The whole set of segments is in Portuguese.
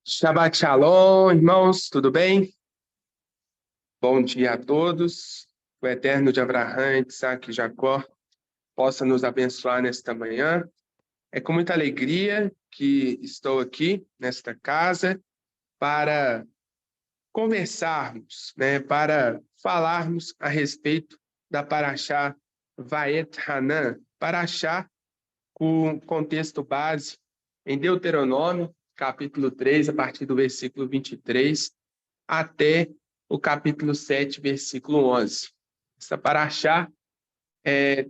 Shabbat Shalom, irmãos, tudo bem? Bom dia a todos. O Eterno de Abraão, Isaac e Jacó possa nos abençoar nesta manhã. É com muita alegria que estou aqui nesta casa para conversarmos, para falarmos a respeito da Parashá Vaet Hanan, Parashá com contexto base em Deuteronômio, capítulo 3, a partir do versículo 23, até o capítulo 7, versículo 11. Essa paraxá é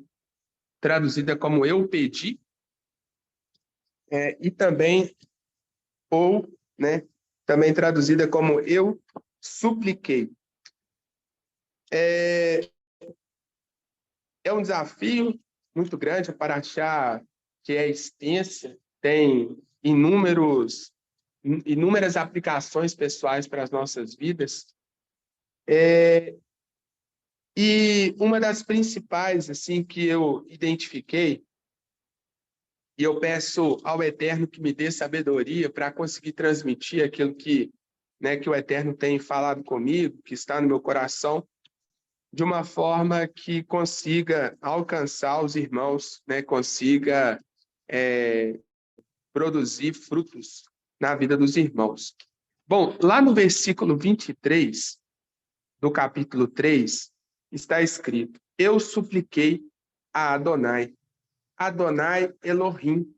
traduzida como eu pedi, e também, ou, também traduzida como eu supliquei. É um desafio muito grande, a paraxá que é extensa, tem inúmeras aplicações pessoais para as nossas vidas. E uma das principais assim que eu identifiquei, e eu peço ao Eterno que me dê sabedoria para conseguir transmitir aquilo que o Eterno tem falado comigo, que está no meu coração, de uma forma que consiga alcançar os irmãos, consiga é, produzir frutos na vida dos irmãos. Bom, lá no versículo 23 do capítulo 3, está escrito: Eu supliquei a Adonai, Adonai Elohim,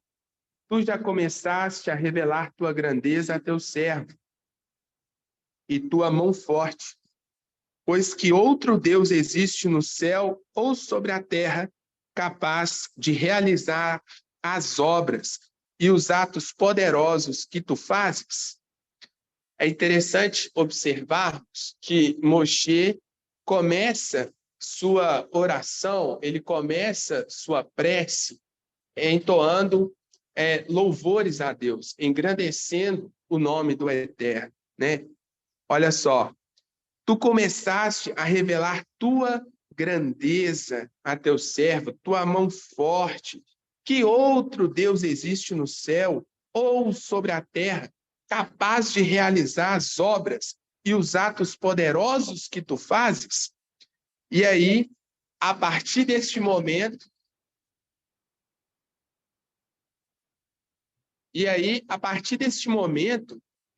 tu já começaste a revelar tua grandeza a teu servo e tua mão forte, pois que outro Deus existe no céu ou sobre a terra capaz de realizar as obras e os atos poderosos que tu fazes? É interessante observarmos que Moshe começa sua oração, ele começa sua prece entoando louvores a Deus, engrandecendo o nome do Eterno, né? Olha só, tu começaste a revelar tua grandeza a teu servo, tua mão forte. Que outro Deus existe no céu ou sobre a terra capaz de realizar as obras e os atos poderosos que tu fazes? E aí, a partir deste momento,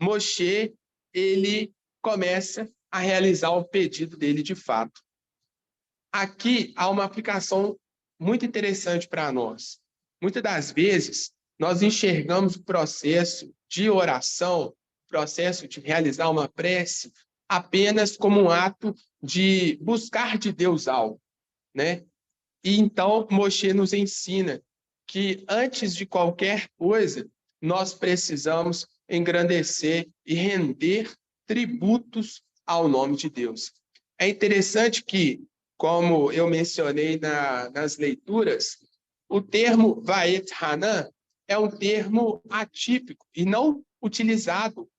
Moshe, ele começa a realizar o pedido dele de fato. Aqui há uma aplicação muito interessante para nós. Muitas das vezes, nós enxergamos o processo de oração, o processo de realizar uma prece, apenas como um ato de buscar de Deus algo, né? E então, Moshe nos ensina que, antes de qualquer coisa, nós precisamos engrandecer e render tributos ao nome de Deus. É interessante que, como eu mencionei nas leituras, o termo Vaet Hanan é um termo atípico e não utilizado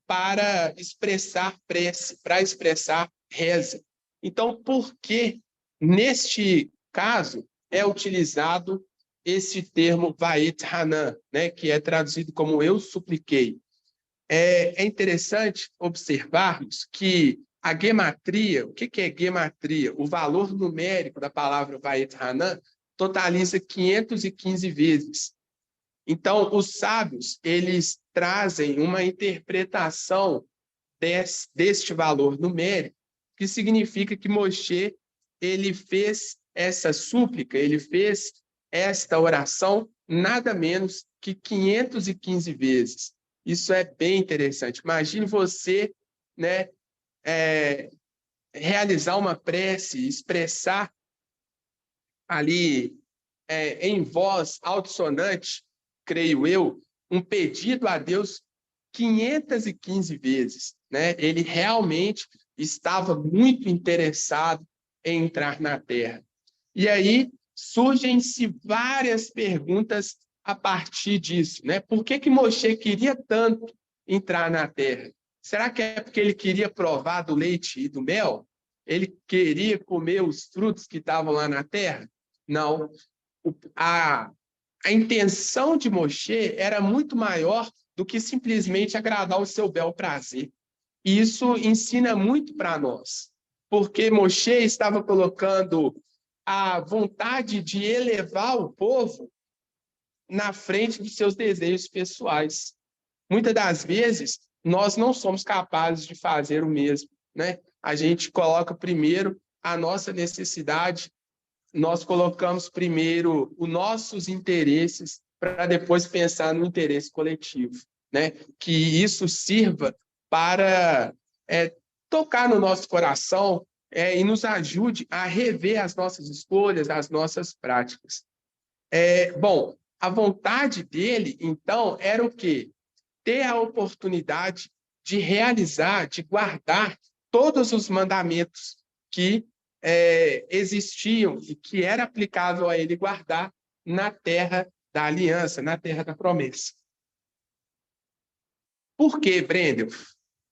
para expressar prece, para expressar reza. Então, por que, neste caso, é utilizado esse termo Vaet Hanan, que é traduzido como eu supliquei? É interessante observarmos que a gematria, o que é gematria? O valor numérico da palavra Vaet Hanan totaliza 515 vezes. Então, os sábios, eles trazem uma interpretação deste valor numérico, que significa que Moshe, ele fez essa súplica, ele fez esta oração nada menos que 515 vezes. Isso é bem interessante. Imagine você, realizar uma prece, expressar ali em voz altissonante, creio eu, um pedido a Deus 515 vezes, né? Ele realmente estava muito interessado em entrar na Terra. E aí surgem-se várias perguntas a partir disso, né? Por que Moshe queria tanto entrar na Terra? Será que é porque ele queria provar do leite e do mel? Ele queria comer os frutos que estavam lá na Terra? Não. A a intenção de Moshe era muito maior do que simplesmente agradar o seu bel prazer. E isso ensina muito para nós, porque Moshe estava colocando a vontade de elevar o povo na frente dos seus desejos pessoais. Muitas das vezes, nós não somos capazes de fazer o mesmo, né? A gente coloca primeiro a nossa necessidade, nós colocamos primeiro os nossos interesses para depois pensar no interesse coletivo, né? Que isso sirva para tocar no nosso coração e nos ajude a rever as nossas escolhas, as nossas práticas. Bom, a vontade dele, então, era o quê? Ter a oportunidade de realizar, de guardar todos os mandamentos que existiam e que era aplicável a ele guardar na terra da aliança, na terra da promessa. Por quê, Brendel?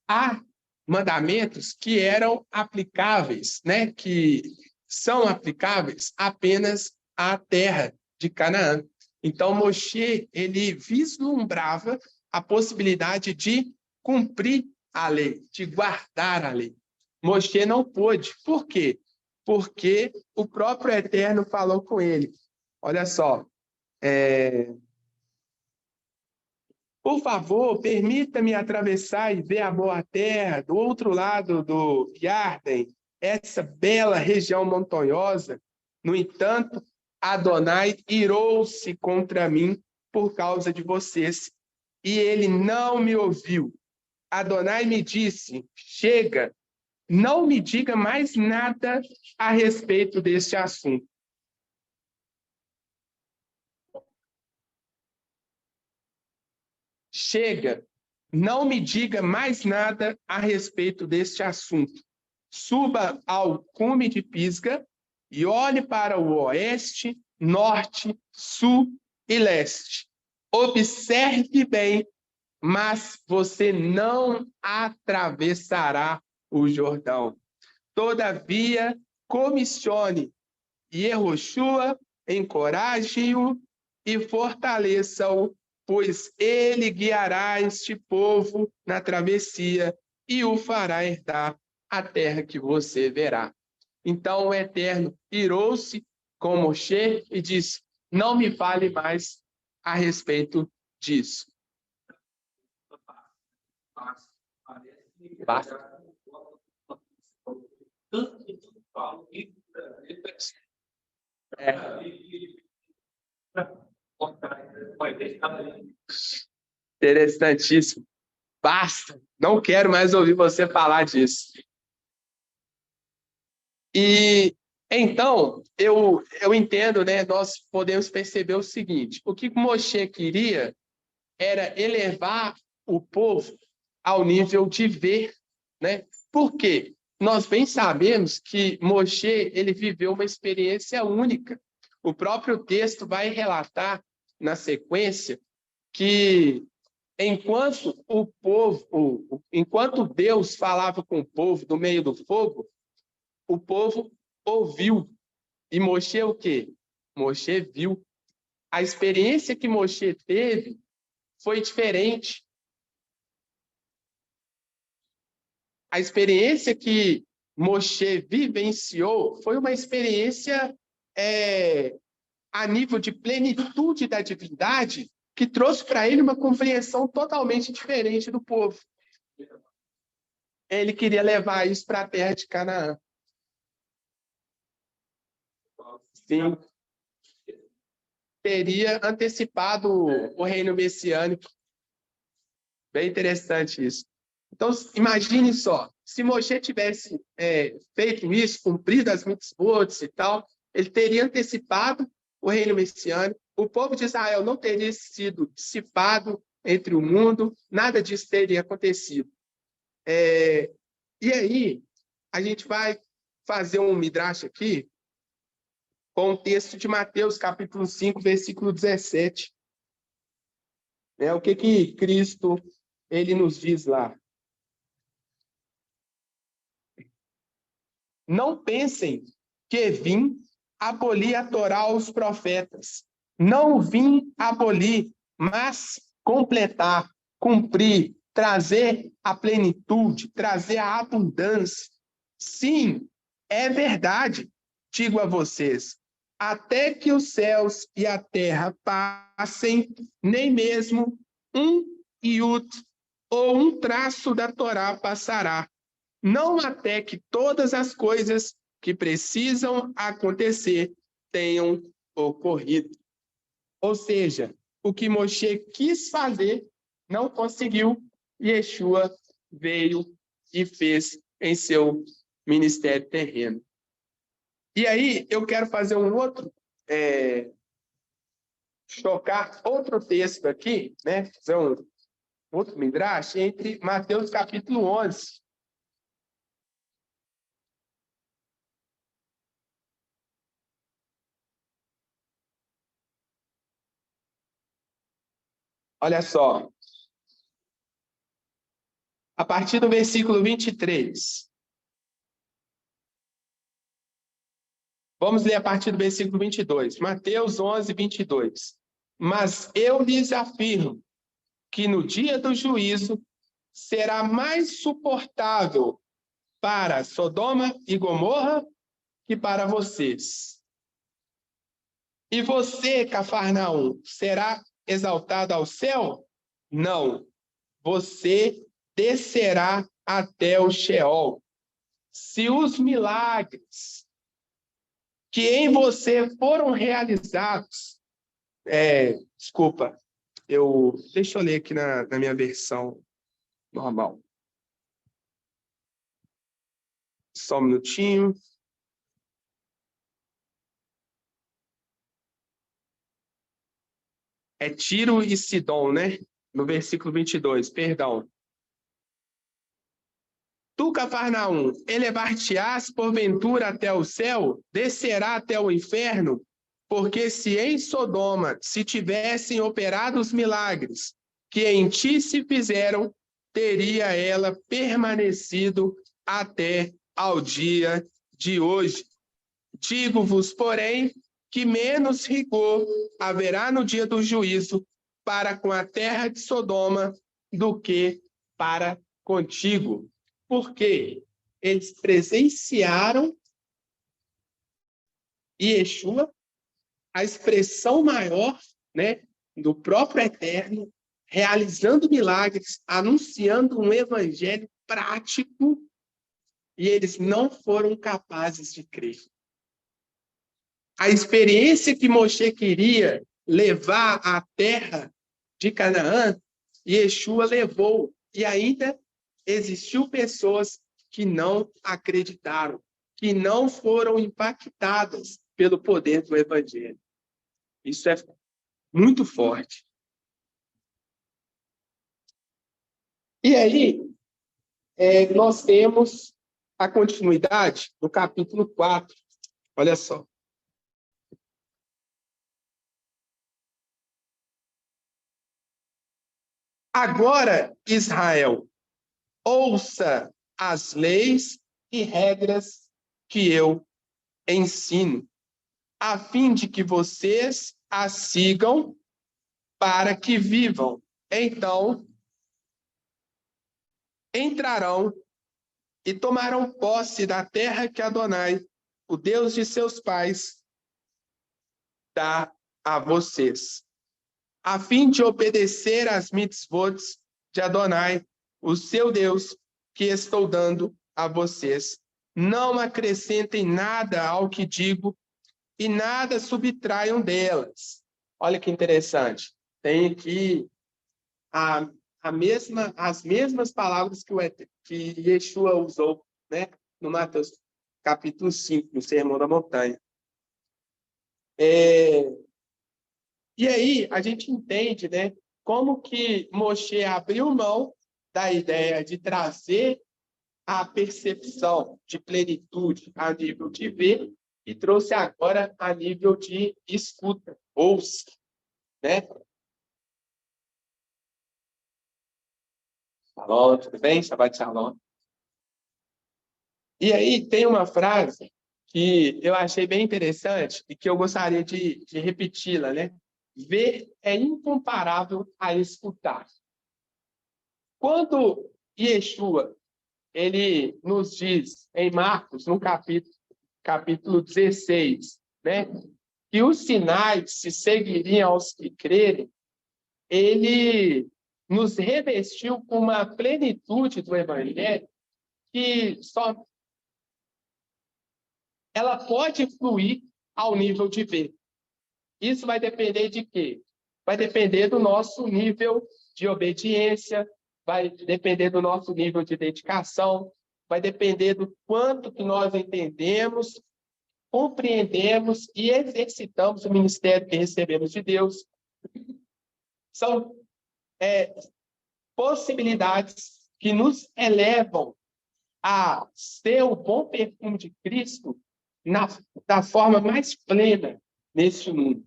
Há mandamentos que eram aplicáveis, né? Que são aplicáveis apenas à terra de Canaã. Então, Moshe, ele vislumbrava a possibilidade de cumprir a lei, de guardar a lei. Moshe não pôde. Por quê? Porque o próprio Eterno falou com ele. Olha só, por favor, permita-me atravessar e ver a boa terra do outro lado do Iarden, essa bela região montanhosa. No entanto, Adonai irou-se contra mim por causa de vocês, e ele não me ouviu. Adonai me disse: chega, não me diga mais nada a respeito deste assunto. Chega, não me diga mais nada a respeito deste assunto. Suba ao cume de Pisga e olhe para o oeste, norte, sul e leste. Observe bem, mas você não atravessará o Jordão. Todavia, comissione Yehoshua, encoraje-o e fortaleça-o, pois ele guiará este povo na travessia e o fará herdar a terra que você verá. Então o Eterno irou-se com Moshe e disse: não me fale mais a respeito disso. Basta. Interessantíssimo. Basta. Não quero mais ouvir você falar disso. E então, eu entendo, né? Nós podemos perceber o seguinte: o que Moshe queria era elevar o povo ao nível de ver, né? Por quê? Nós bem sabemos que Moshe ele viveu uma experiência única. O próprio texto vai relatar na sequência que enquanto Deus falava com o povo do meio do fogo, o povo ouviu. E Moshe o quê? Moshe viu. A experiência que Moshe teve foi diferente. A experiência que Moshe vivenciou foi uma experiência a nível de plenitude da divindade que trouxe para ele uma compreensão totalmente diferente do povo. Ele queria levar isso para a terra de Canaã. Sim. Teria antecipado o reino messiânico. Bem interessante isso. Então, imagine só, se Moshe tivesse feito isso, cumprido as mitzvot e tal, ele teria antecipado o reino messiânico, o povo de Israel não teria sido dissipado entre o mundo, nada disso teria acontecido. E aí, a gente vai fazer um midrash aqui, com o texto de Mateus, capítulo 5, versículo 17. O que Cristo ele nos diz lá? Não pensem que vim abolir a Torá aos profetas. Não vim abolir, mas completar, cumprir, trazer a plenitude, trazer a abundância. Sim, é verdade, digo a vocês, até que os céus e a terra passem, nem mesmo um iud ou um traço da Torá passará, não até que todas as coisas que precisam acontecer tenham ocorrido. Ou seja, o que Moshe quis fazer, não conseguiu, e Yeshua veio e fez em seu ministério terreno. E aí, eu quero fazer um outro, chocar outro texto aqui, né? Fazer um outro midrash, entre Mateus capítulo 11. Olha só, a partir do versículo 23. Vamos ler a partir do versículo 22. Mateus 11, 22. Mas eu lhes afirmo que no dia do juízo será mais suportável para Sodoma e Gomorra que para vocês. E você, Cafarnaum, será exaltado ao céu? Não. Você descerá até o Sheol. Se os milagres que em você foram realizados, desculpa, deixa eu ler aqui na minha versão normal. Só um minutinho. É Tiro e Sidom, né? No versículo 22, perdão. Tu, Cafarnaum, elevar-te-ás porventura até o céu, descerá até o inferno, porque se em Sodoma se tivessem operado os milagres que em ti se fizeram, teria ela permanecido até ao dia de hoje. Digo-vos, porém, que menos rigor haverá no dia do juízo para com a terra de Sodoma do que para contigo. Porque eles presenciaram Yeshua, a expressão maior, né, do próprio Eterno, realizando milagres, anunciando um evangelho prático, e eles não foram capazes de crer. A experiência que Moshe queria levar à terra de Canaã, Yeshua levou, e ainda existiu pessoas que não acreditaram, que não foram impactadas pelo poder do evangelho. Isso é muito forte. E aí, nós temos a continuidade do capítulo 4. Olha só. Agora, Israel, ouça as leis e regras que eu ensino, a fim de que vocês as sigam para que vivam. Então, entrarão e tomarão posse da terra que Adonai, o Deus de seus pais, dá a vocês, a fim de obedecer às mitzvot de Adonai, o seu Deus, que estou dando a vocês. Não acrescentem nada ao que digo e nada subtraiam delas. Olha que interessante. Tem aqui as mesmas palavras que Yeshua usou, né, no Mateus capítulo 5, no Sermão da Montanha. E aí a gente entende, né, como que Moshe abriu mão da ideia de trazer a percepção de plenitude a nível de ver e trouxe agora a nível de escuta, ouça, né? Shalom, tudo bem? Shabbat Shalom. E aí tem uma frase que eu achei bem interessante e que eu gostaria de repeti-la, né? Ver é incomparável a escutar. Quando Yeshua, ele nos diz em Marcos, no capítulo 16, né, que os sinais se seguiriam aos que crerem, ele nos revestiu com uma plenitude do Evangelho que só ela pode fluir ao nível de ver. Isso vai depender de quê? Vai depender do nosso nível de obediência, vai depender do nosso nível de dedicação, vai depender do quanto que nós entendemos, compreendemos e exercitamos o ministério que recebemos de Deus. São possibilidades que nos elevam a ser o bom perfume de Cristo da forma mais plena neste mundo,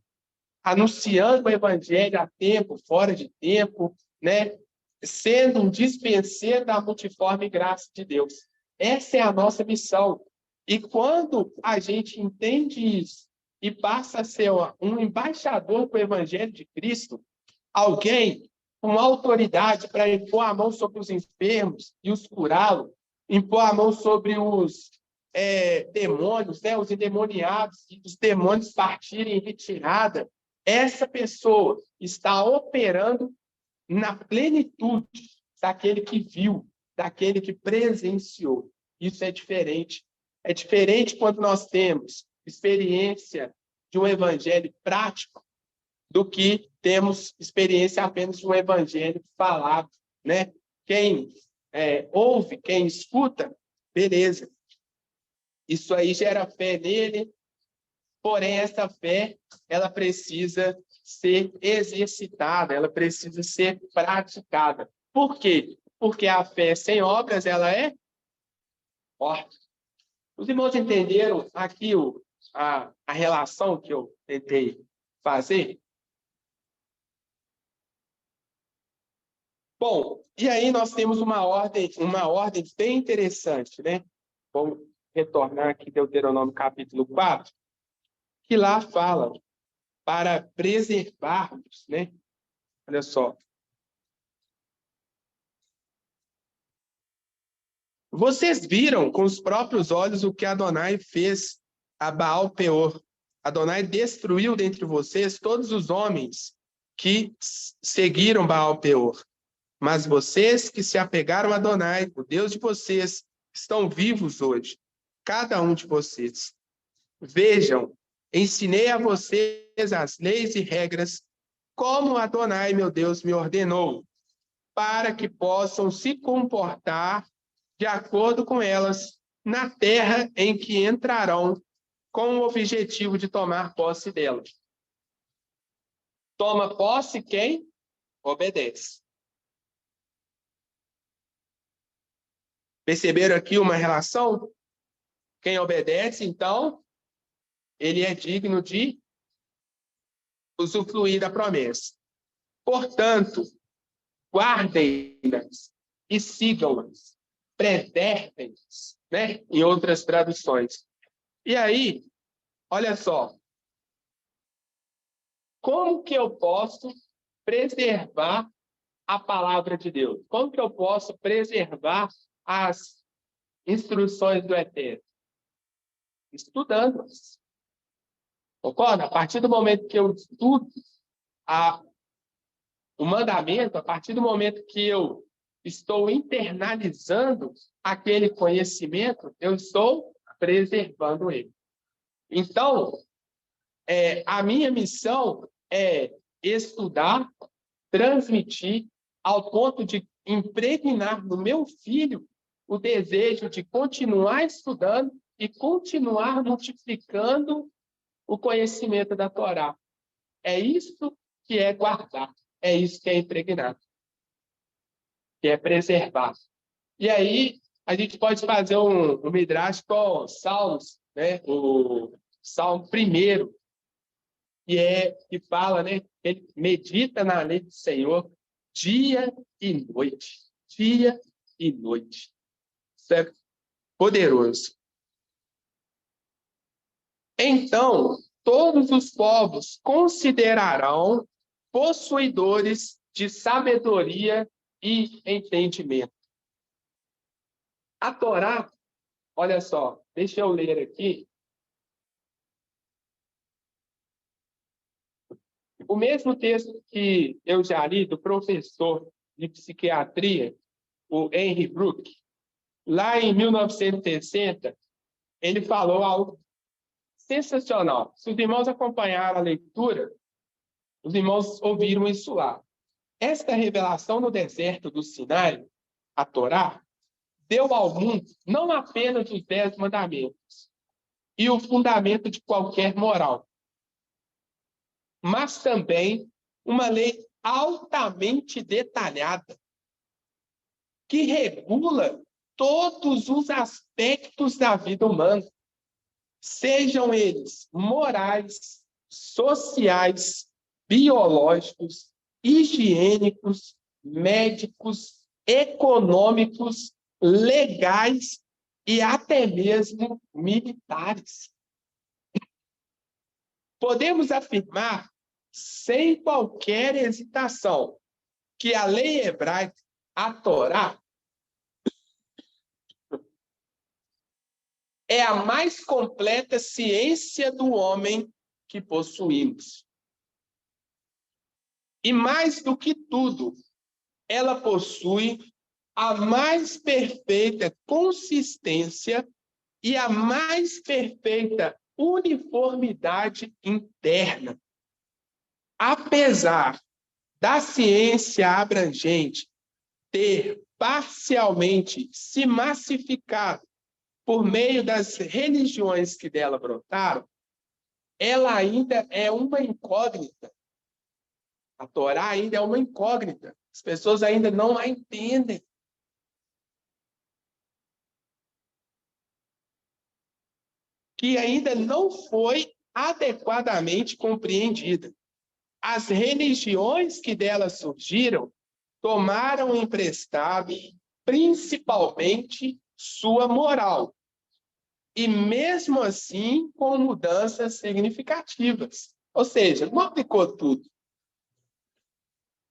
anunciando o evangelho a tempo, fora de tempo, né? Sendo um dispenseiro da multiforme graça de Deus. Essa é a nossa missão. E quando a gente entende isso e passa a ser um embaixador do evangelho de Cristo, alguém com autoridade para impor a mão sobre os enfermos e os curá-los, impor a mão sobre os demônios, né, os endemoniados, e os demônios partirem em retirada, essa pessoa está operando na plenitude daquele que viu, daquele que presenciou. Isso é diferente. É diferente quando nós temos experiência de um evangelho prático do que temos experiência apenas de um evangelho falado, né? Quem ouve, quem escuta, beleza. Isso aí gera fé nele, porém essa fé, ela precisa ser exercitada, ela precisa ser praticada. Por quê? Porque a fé sem obras, ela é morta. Os irmãos entenderam aqui a relação que eu tentei fazer? Bom, e aí nós temos uma ordem bem interessante, né? Vamos retornar aqui Deuteronômio capítulo 4, que lá fala para preservarmos, né? Olha só. Vocês viram com os próprios olhos o que Adonai fez a Baal Peor. Adonai destruiu dentre vocês todos os homens que seguiram Baal Peor. Mas vocês que se apegaram a Adonai, o Deus de vocês, estão vivos hoje, cada um de vocês. Vejam, ensinei a vocês as leis e regras, como Adonai, meu Deus, me ordenou, para que possam se comportar de acordo com elas na terra em que entrarão, com o objetivo de tomar posse dela. Toma posse quem? Obedece. Perceberam aqui uma relação? Quem obedece, então, ele é digno de usufruir da promessa. Portanto, guardem-nas e sigam-nas, preservem-nas, né? Em outras traduções. E aí, olha só, como que eu posso preservar a palavra de Deus? Como que eu posso preservar as instruções do Eterno? Estudando-as. Concorda? A partir do momento que eu estudo o mandamento, a partir do momento que eu estou internalizando aquele conhecimento, eu estou preservando ele. Então, a minha missão é estudar, transmitir, ao ponto de impregnar no meu filho o desejo de continuar estudando e continuar multiplicando o conhecimento da Torá. É isso que é guardar, é isso que é impregnar, que é preservar. E aí, a gente pode fazer um midrash com Salmos, né? O Salmo 1, que fala, né? Ele medita na lei do Senhor dia e noite. Dia e noite. Isso é poderoso. Então, todos os povos considerarão possuidores de sabedoria e entendimento. A Torá, olha só, deixa eu ler aqui. O mesmo texto que eu já li do professor de psiquiatria, o Henry Brook, lá em 1960, ele falou algo sensacional. Se os irmãos acompanharam a leitura, os irmãos ouviram isso lá. Esta revelação no deserto do Sinai, a Torá, deu ao mundo não apenas os 10 mandamentos e o fundamento de qualquer moral, mas também uma lei altamente detalhada que regula todos os aspectos da vida humana, sejam eles morais, sociais, biológicos, higiênicos, médicos, econômicos, legais e até mesmo militares. Podemos afirmar, sem qualquer hesitação, que a lei hebraica, a Torá, é a mais completa ciência do homem que possuímos. E mais do que tudo, ela possui a mais perfeita consistência e a mais perfeita uniformidade interna. Apesar da ciência abrangente ter parcialmente se massificado por meio das religiões que dela brotaram, ela ainda é uma incógnita. A Torá ainda é uma incógnita. As pessoas ainda não a entendem. Que ainda não foi adequadamente compreendida. As religiões que dela surgiram tomaram emprestado principalmente sua moral, e mesmo assim com mudanças significativas. Ou seja, não aplicou tudo.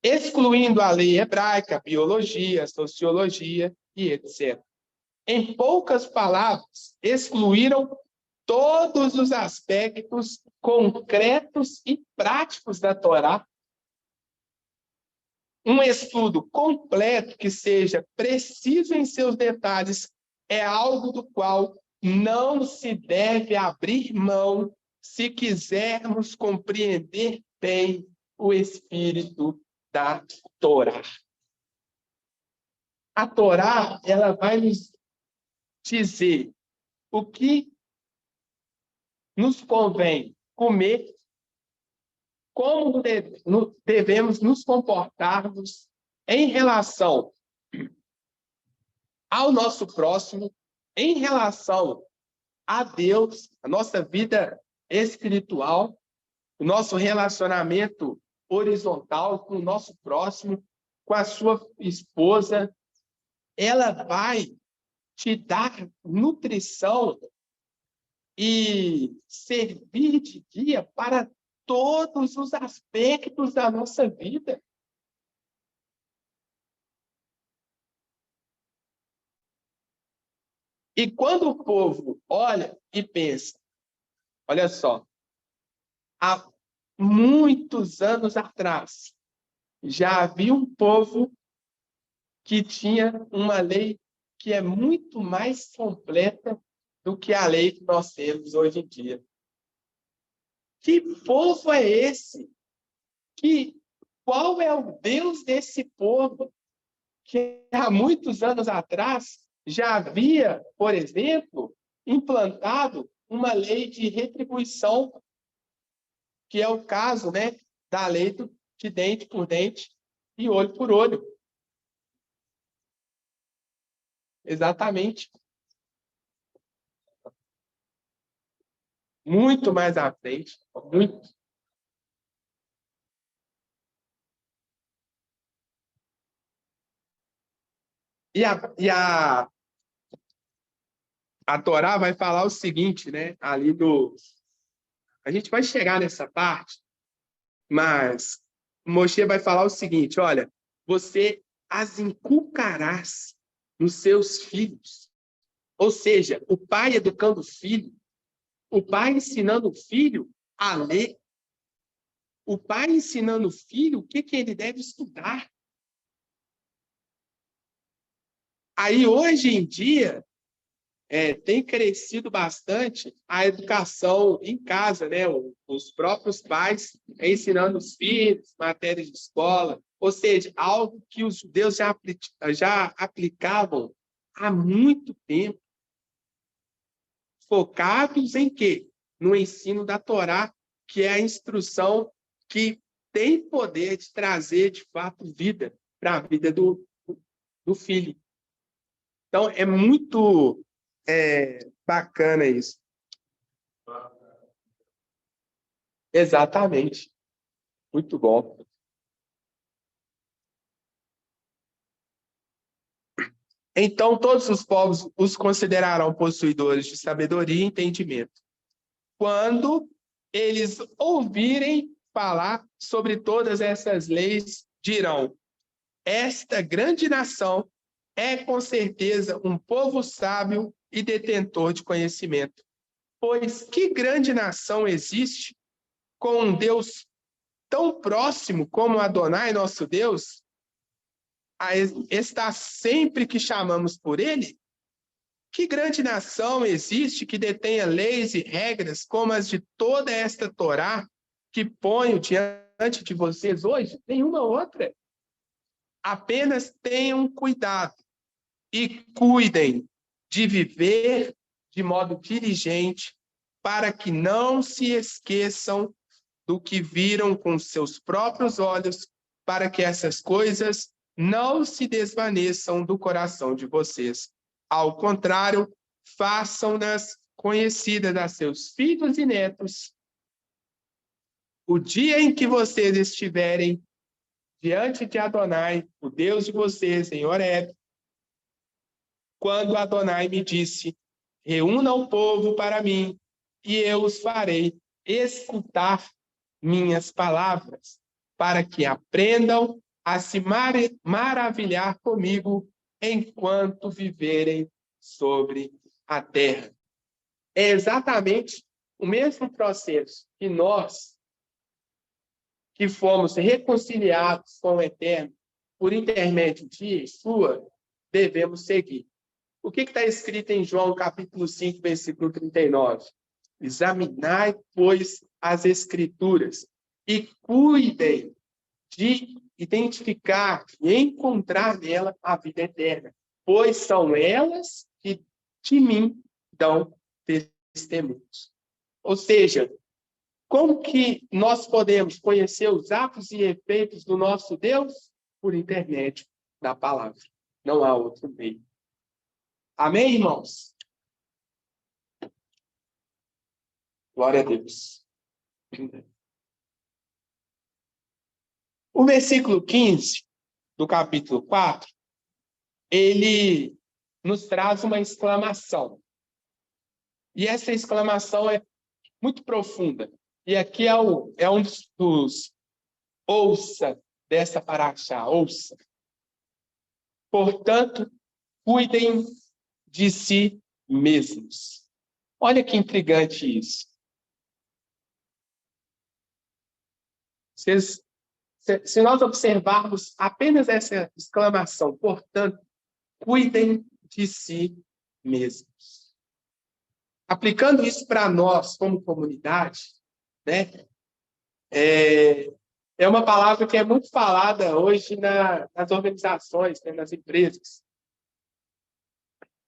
Excluindo a lei hebraica, biologia, sociologia e etc. Em poucas palavras, excluíram todos os aspectos concretos e práticos da Torá. Um estudo completo que seja preciso em seus detalhes é algo do qual não se deve abrir mão se quisermos compreender bem o espírito da Torá. A Torá, ela vai nos dizer o que nos convém comer, como devemos nos comportarmos em relação ao nosso próximo, em relação a Deus, a nossa vida espiritual, o nosso relacionamento horizontal com o nosso próximo, com a sua esposa. Ela vai te dar nutrição e servir de guia para todos os aspectos da nossa vida. E quando o povo olha e pensa, olha só, há muitos anos atrás, já havia um povo que tinha uma lei que é muito mais completa do que a lei que nós temos hoje em dia. Que povo é esse? Qual é o Deus desse povo que há muitos anos atrás já havia, por exemplo, implantado uma lei de retribuição, que é o caso, né, da lei de dente por dente e olho por olho. Exatamente. Muito mais à frente, muito. A Torá vai falar o seguinte, né, ali A gente vai chegar nessa parte, mas Moshe vai falar o seguinte, olha, você as inculcarás nos seus filhos. Ou seja, o pai educando o filho, o pai ensinando o filho a ler, o pai ensinando o filho o que ele deve estudar. Aí, hoje em dia, tem crescido bastante a educação em casa, né? Os próprios pais ensinando os filhos, matérias de escola, ou seja, algo que os judeus já aplicavam há muito tempo, focados em quê? No ensino da Torá, que é a instrução que tem poder de trazer, de fato, vida para a vida do filho. Então, é muito bacana isso. Exatamente. Muito bom. Então, todos os povos os considerarão possuidores de sabedoria e entendimento, quando eles ouvirem falar sobre todas essas leis, dirão: esta grande nação é com certeza um povo sábio e detentor de conhecimento. Pois que grande nação existe com um Deus tão próximo como Adonai, nosso Deus, está sempre que chamamos por ele? Que grande nação existe que detenha leis e regras como as de toda esta Torá que ponho diante de vocês hoje? Nenhuma outra. Apenas tenham cuidado e cuidem de viver de modo diligente para que não se esqueçam do que viram com seus próprios olhos, para que essas coisas não se desvaneçam do coração de vocês. Ao contrário, façam-nas conhecidas a seus filhos e netos. O dia em que vocês estiverem diante de Adonai, o Deus de vocês, em Horeb, quando Adonai me disse: reúna o povo para mim, e eu os farei escutar minhas palavras, para que aprendam a se maravilhar comigo enquanto viverem sobre a terra. É exatamente o mesmo processo que nós, que fomos reconciliados com o Eterno por intermédio de Yeshua, devemos seguir. O que está escrito em João capítulo 5, versículo 39? Examinai, pois, as Escrituras e cuidem de identificar e encontrar nela a vida eterna, pois são elas que de mim dão testemunhos. Ou seja, como que nós podemos conhecer os atos e efeitos do nosso Deus? Por intermédio da palavra. Não há outro meio. Amém, irmãos? Glória a Deus. O versículo 15 do capítulo 4, ele nos traz uma exclamação. E essa exclamação é muito profunda. E aqui é um dos ouça dessa paraxá, ouça. Portanto, cuidem de si mesmos. Olha que intrigante isso. Se nós observarmos apenas essa exclamação, portanto, cuidem de si mesmos. Aplicando isso para nós como comunidade, né? É uma palavra que é muito falada hoje nas organizações, né, nas empresas.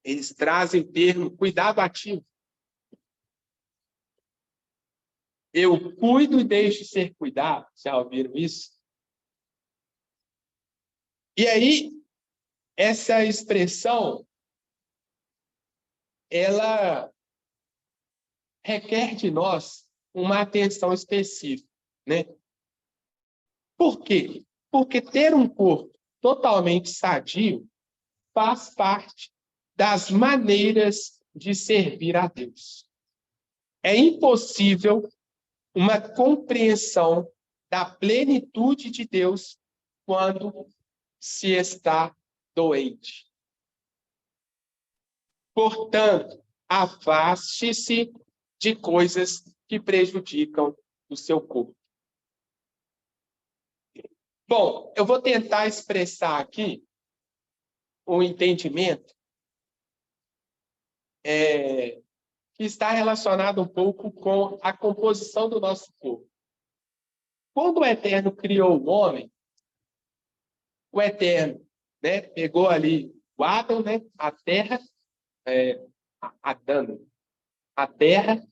Eles trazem o termo cuidado ativo. Eu cuido e deixo ser cuidado. Já ouviram isso? E aí, essa expressão, ela requer de nós uma atenção específica, né? Por quê? Porque ter um corpo totalmente sadio faz parte das maneiras de servir a Deus. É impossível uma compreensão da plenitude de Deus quando se está doente. Portanto, afaste-se de coisas que prejudicam o seu corpo. Bom, eu vou tentar expressar aqui um entendimento que está relacionado um pouco com a composição do nosso corpo. Quando o Eterno criou o homem, o Eterno, né, pegou ali o Adão, né, a terra, a terra,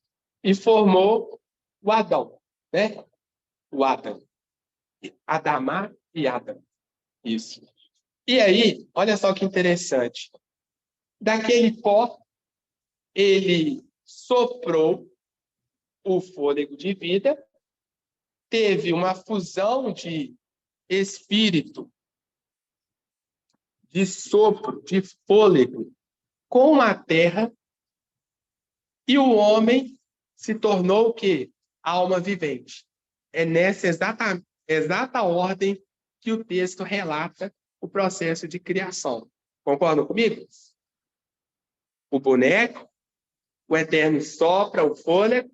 e formou o Adão, né? O Adão. Adamá e Adão. Isso. E aí, olha só que interessante. Daquele pó, ele soprou o fôlego de vida, teve uma fusão de espírito, de sopro, de fôlego com a terra, e o homem se tornou o quê? Alma vivente. É nessa exata ordem que o texto relata o processo de criação. Concordam comigo? O boneco, o Eterno sopra o fôlego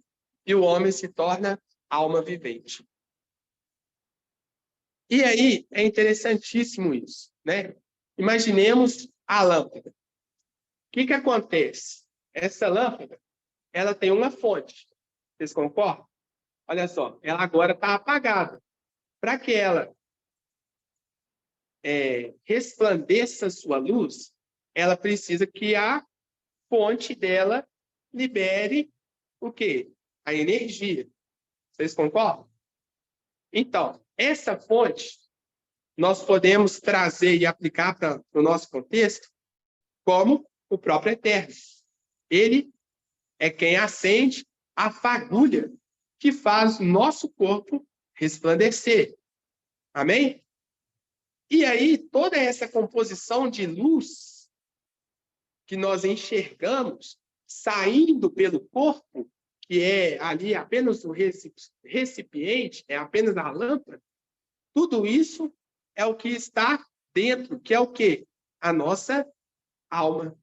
e o homem se torna alma vivente. E aí é interessantíssimo isso, né? Imaginemos a lâmpada. O que acontece? Essa lâmpada, ela tem uma fonte. Vocês concordam? Olha só, ela agora está apagada. Para que ela resplandeça sua luz, ela precisa que a fonte dela libere o quê? A energia. Vocês concordam? Então, essa fonte nós podemos trazer e aplicar para o nosso contexto como o próprio Eterno. Ele é quem acende a fagulha que faz o nosso corpo resplandecer. Amém? E aí, toda essa composição de luz que nós enxergamos saindo pelo corpo, que é ali apenas o recipiente, é apenas a lâmpada, tudo isso é o que está dentro, que é o quê? A nossa alma.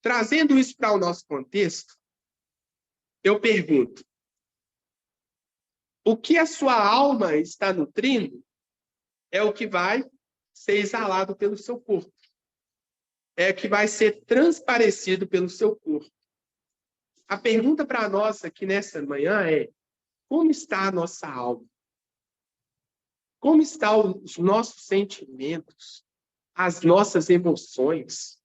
Trazendo isso para o nosso contexto, eu pergunto, o que a sua alma está nutrindo é o que vai ser exalado pelo seu corpo. É o que vai ser transparecido pelo seu corpo. A pergunta para nós aqui nessa manhã é, como está a nossa alma? Como estão os nossos sentimentos? As nossas emoções?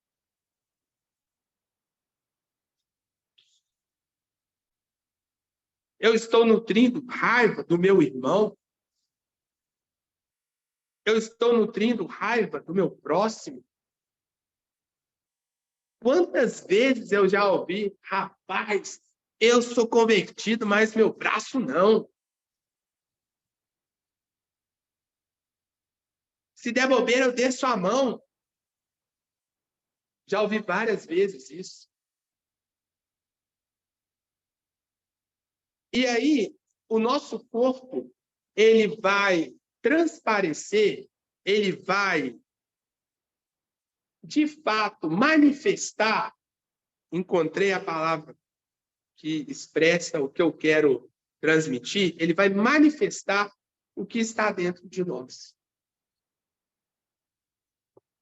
Eu estou nutrindo raiva do meu irmão? Eu estou nutrindo raiva do meu próximo? Quantas vezes eu já ouvi, rapaz, eu sou convertido, mas meu braço não. Se der bobeira, eu desço a mão. Já ouvi várias vezes isso. E aí, o nosso corpo, ele vai transparecer, ele vai, de fato, manifestar. Encontrei a palavra que expressa o que eu quero transmitir, ele vai manifestar o que está dentro de nós.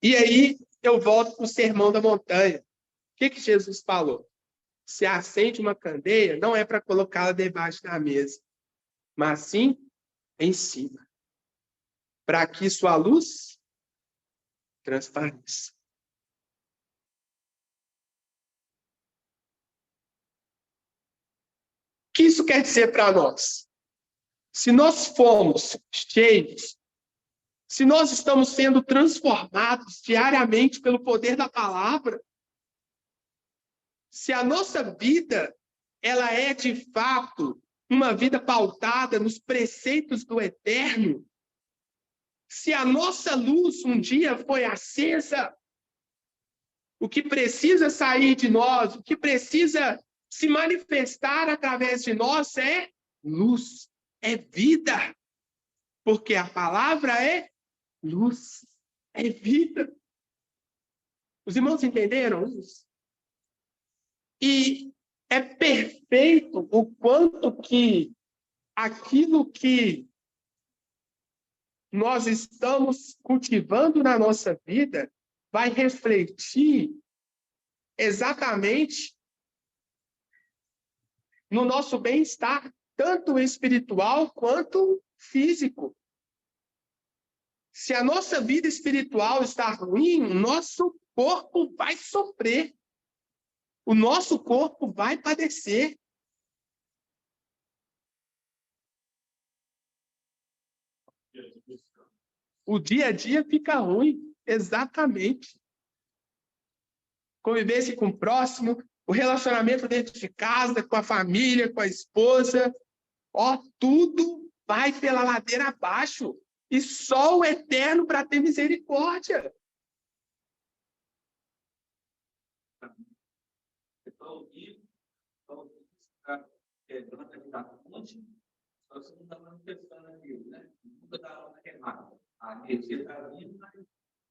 E aí, eu volto para o Sermão da Montanha. O que Jesus falou? Se acende uma candeia, não é para colocá-la debaixo da mesa, mas sim em cima, para que sua luz transpareça. O que isso quer dizer para nós? Se nós formos cheios, se nós estamos sendo transformados diariamente pelo poder da palavra, se a nossa vida ela é de fato uma vida pautada nos preceitos do Eterno, se a nossa luz um dia foi acesa, o que precisa sair de nós, o que precisa se manifestar através de nós é luz, é vida, porque a palavra é luz, é vida. Os irmãos entenderam isso? E é perfeito o quanto que aquilo que nós estamos cultivando na nossa vida vai refletir exatamente no nosso bem-estar, tanto espiritual quanto físico. Se a nossa vida espiritual está ruim, o nosso corpo vai sofrer. O nosso corpo vai padecer. O dia a dia fica ruim, exatamente. Convivência com o próximo, o relacionamento dentro de casa, com a família, com a esposa, tudo vai pela ladeira abaixo. E só o eterno para ter misericórdia. Só você não está manifestando aquilo, né? Nunca está lá queimado. A energia está vindo, mas não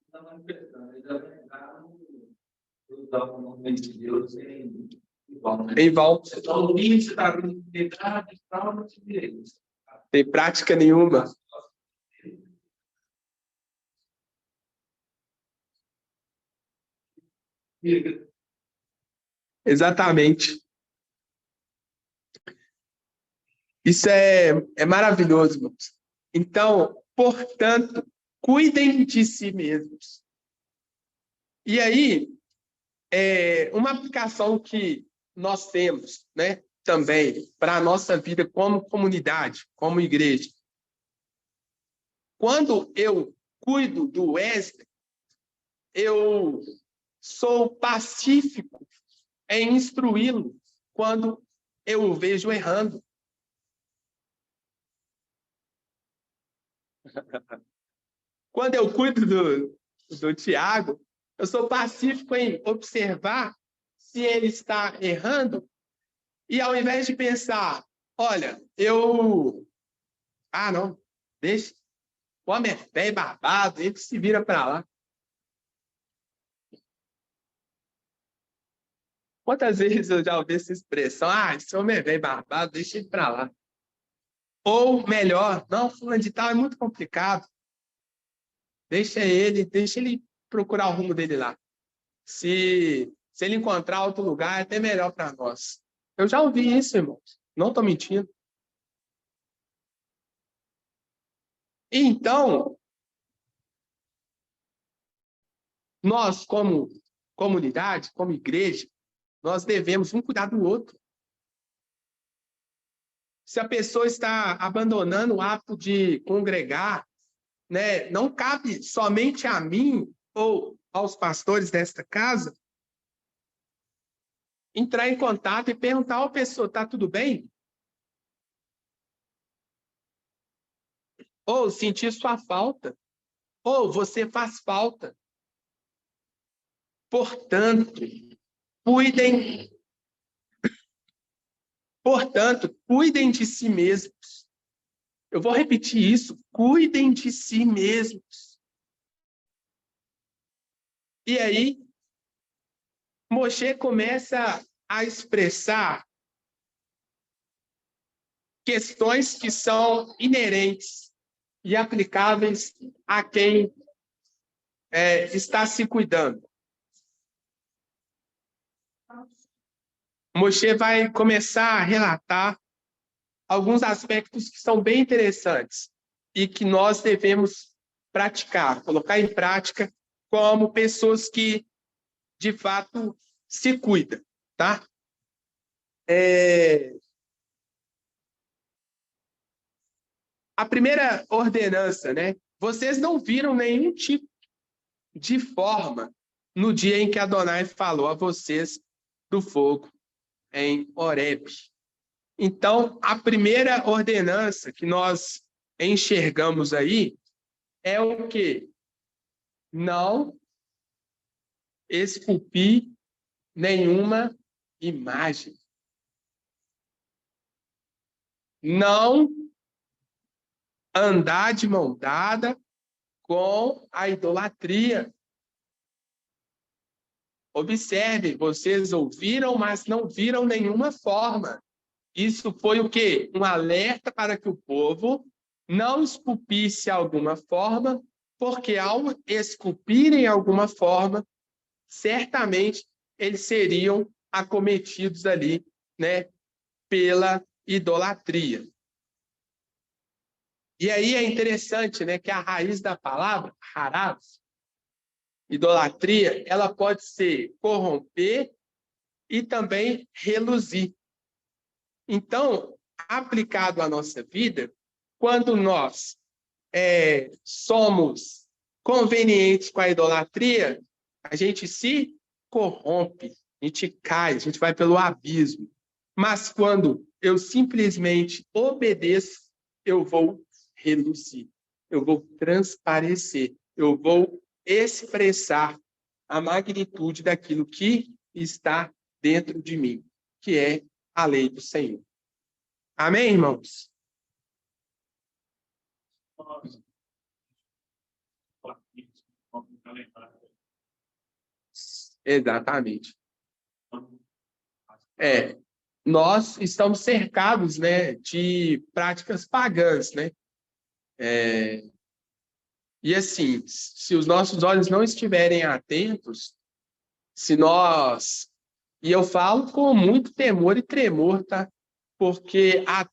está manifestando. Ele vai entrar no momento de Deus em volta. Então, o que você está vindo tentar para o direito. Tem prática nenhuma. Exatamente. Isso é maravilhoso, irmãos. Então, portanto, cuidem de si mesmos. E aí, uma aplicação que nós temos, né, também para a nossa vida como comunidade, como igreja. Quando eu cuido do Wesley, eu sou pacífico em instruí-lo quando eu o vejo errando. Quando eu cuido do Tiago, eu sou pacífico em observar se ele está errando e ao invés de pensar, olha, não, deixa, o homem é velho, barbado, ele se vira para lá. Quantas vezes eu já ouvi essa expressão, esse homem é velho, barbado, deixa ele para lá. Ou melhor, não, fulano de tal é muito complicado. Deixa ele procurar o rumo dele lá. Se ele encontrar outro lugar, é até melhor para nós. Eu já ouvi isso, irmãos. Não estou mentindo. Então, nós, como comunidade, como igreja, nós devemos um cuidar do outro. Se a pessoa está abandonando o hábito de congregar, né, não cabe somente a mim ou aos pastores desta casa entrar em contato e perguntar à pessoa, está tudo bem? Ou sentir sua falta. Ou você faz falta. Portanto, cuidem de si mesmos. Eu vou repetir isso, cuidem de si mesmos. E aí, Moshe começa a expressar questões que são inerentes e aplicáveis a quem está se cuidando. Moshe vai começar a relatar alguns aspectos que são bem interessantes e que nós devemos praticar, colocar em prática como pessoas que, de fato, se cuidam, tá? A primeira ordenança, né? Vocês não viram nenhum tipo de forma no dia em que Adonai falou a vocês do fogo em Horebe. Então, a primeira ordenança que nós enxergamos aí é o quê? Não esculpir nenhuma imagem. não andar de mão dada com a idolatria. Observe, vocês ouviram, mas não viram nenhuma forma. Isso foi o quê? Um alerta para que o povo não esculpisse alguma forma, porque ao esculpirem alguma forma, certamente eles seriam acometidos ali, né, pela idolatria. E aí é interessante, né, que a raiz da palavra, harav, idolatria, ela pode ser corromper e também reluzir. Então, aplicado à nossa vida, quando nós somos convenientes com a idolatria, a gente se corrompe, a gente cai, a gente vai pelo abismo. Mas quando eu simplesmente obedeço, eu vou reluzir, eu vou transparecer, eu vou expressar a magnitude daquilo que está dentro de mim, que é a lei do Senhor. Amém, irmãos? Exatamente. Nós estamos cercados, né, de práticas pagãs, né? E assim, se os nossos olhos não estiverem atentos, se nós... E eu falo com muito temor e tremor, tá? Porque há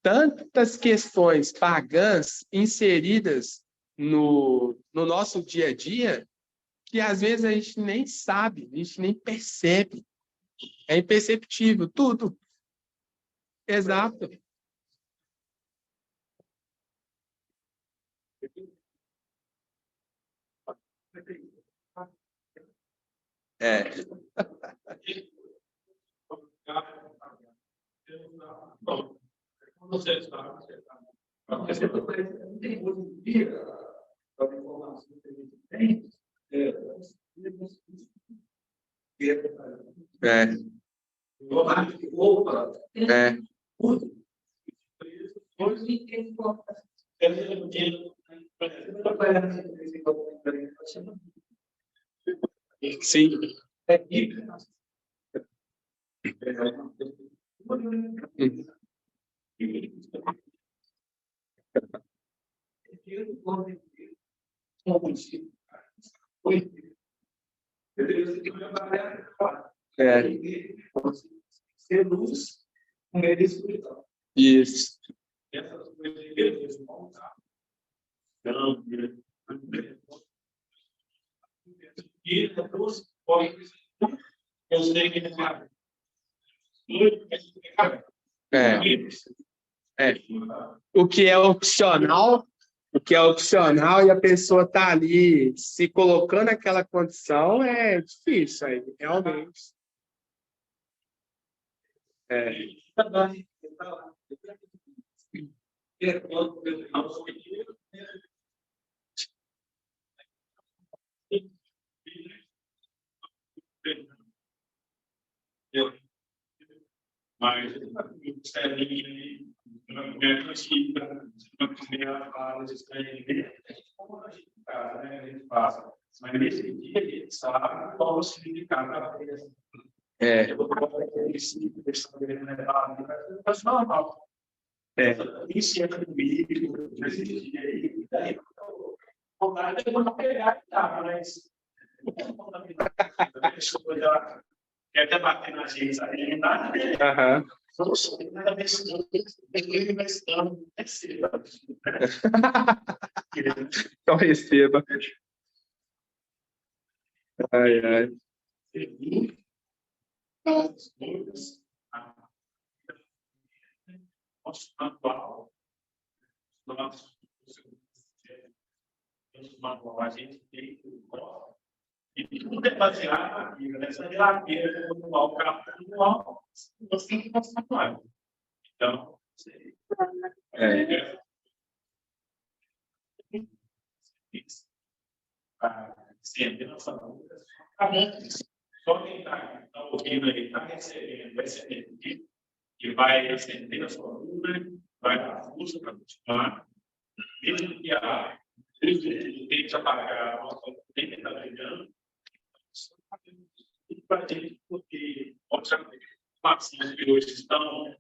tantas questões pagãs inseridas no nosso dia a dia que às vezes a gente nem sabe, a gente nem percebe. É imperceptível, tudo. Exato. É. Sim. Ser luz com ele espiritual. Isso. Essas coisas vão estar. E depois eu sei que o que é opcional e a pessoa está ali se colocando naquela condição é difícil aí, realmente. Mas mas nesse dia ele sabe qual o significado da coisa. Isso é comigo, e daí vontade de não pegar e tá, mas quer até bater na gente, aí não dá. Então receba. Ai, ai. A gente tem e tudo é baseado na Bíblia, nessa geladeira, no mal, o carro no mal, você tem que passar com água. Então, sempre nossa luta. Só quem está ouvindo aí está recebendo, vai ser que vai acender a sua luz, vai dar força para continuar, mesmo que a luz do tempo apagar, a nossa tempo está chegando, para gente, porque, obviamente, as vacinas que hoje estão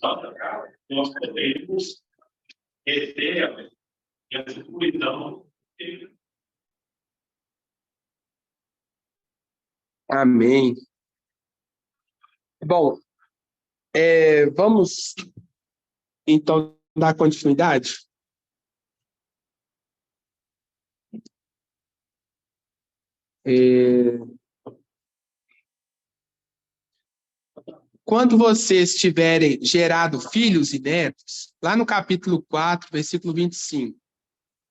atacadas, nós podemos reter a escuridão. Amém. Bom, vamos, então, dar continuidade? Quando vocês tiverem gerado filhos e netos, lá no capítulo 4, versículo 25,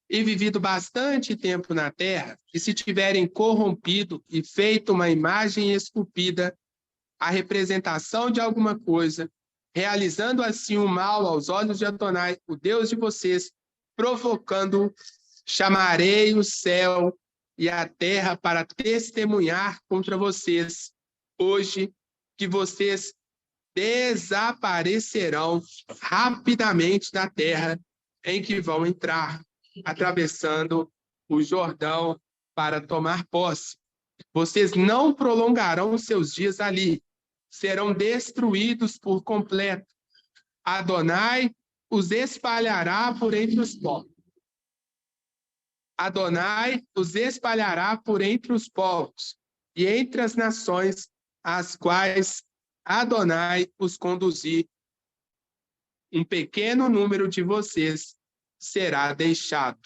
e vivido bastante tempo na terra, e se tiverem corrompido e feito uma imagem esculpida, a representação de alguma coisa, realizando assim o mal aos olhos de Adonai, o Deus de vocês, provocando, chamarei o céu e a terra para testemunhar contra vocês, hoje, que vocês desaparecerão rapidamente da terra em que vão entrar, atravessando o Jordão para tomar posse. Vocês não prolongarão seus dias ali, serão destruídos por completo. Adonai os espalhará por entre os povos. Adonai os espalhará por entre os povos e entre as nações, às quais Adonai os conduzir. Um pequeno número de vocês será deixado.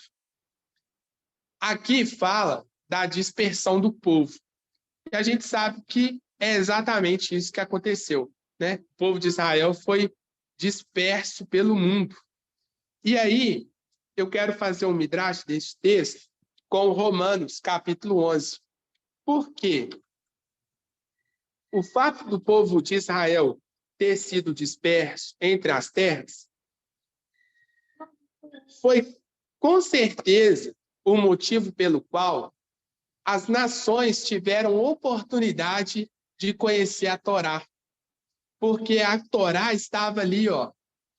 Aqui fala da dispersão do povo. E a gente sabe que é exatamente isso que aconteceu, né? O povo de Israel foi disperso pelo mundo. E aí, eu quero fazer um midrash desse texto com Romanos, capítulo 11. Por quê? O fato do povo de Israel ter sido disperso entre as terras foi, com certeza, o motivo pelo qual as nações tiveram oportunidade de conhecer a Torá. Porque a Torá estava ali, ó.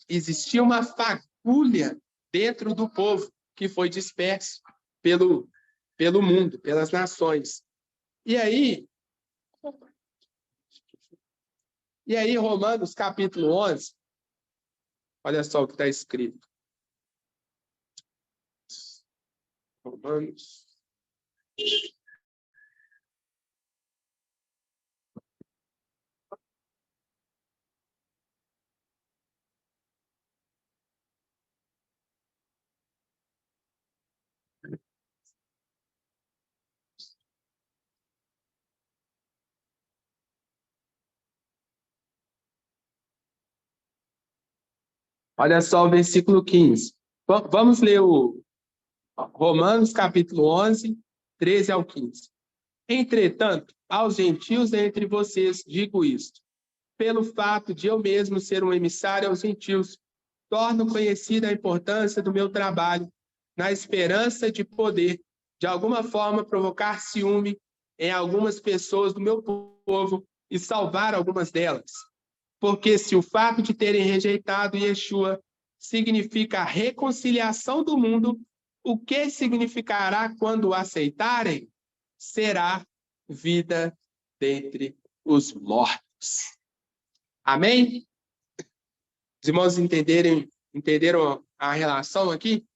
Existia uma fagulha dentro do povo que foi disperso pelo mundo, pelas nações. E aí, Romanos, capítulo 11, olha só o que está escrito. Romanos. Olha só o versículo 15. Vamos ler o Romanos, capítulo 11, 13 ao 15. Entretanto, aos gentios entre vocês digo isto, pelo fato de eu mesmo ser um emissário aos gentios, torno conhecida a importância do meu trabalho, na esperança de poder, de alguma forma, provocar ciúme em algumas pessoas do meu povo e salvar algumas delas. Porque se o fato de terem rejeitado Yeshua significa a reconciliação do mundo, o que significará quando o aceitarem? Será vida dentre os mortos. Amém? Os irmãos entenderam a relação aqui?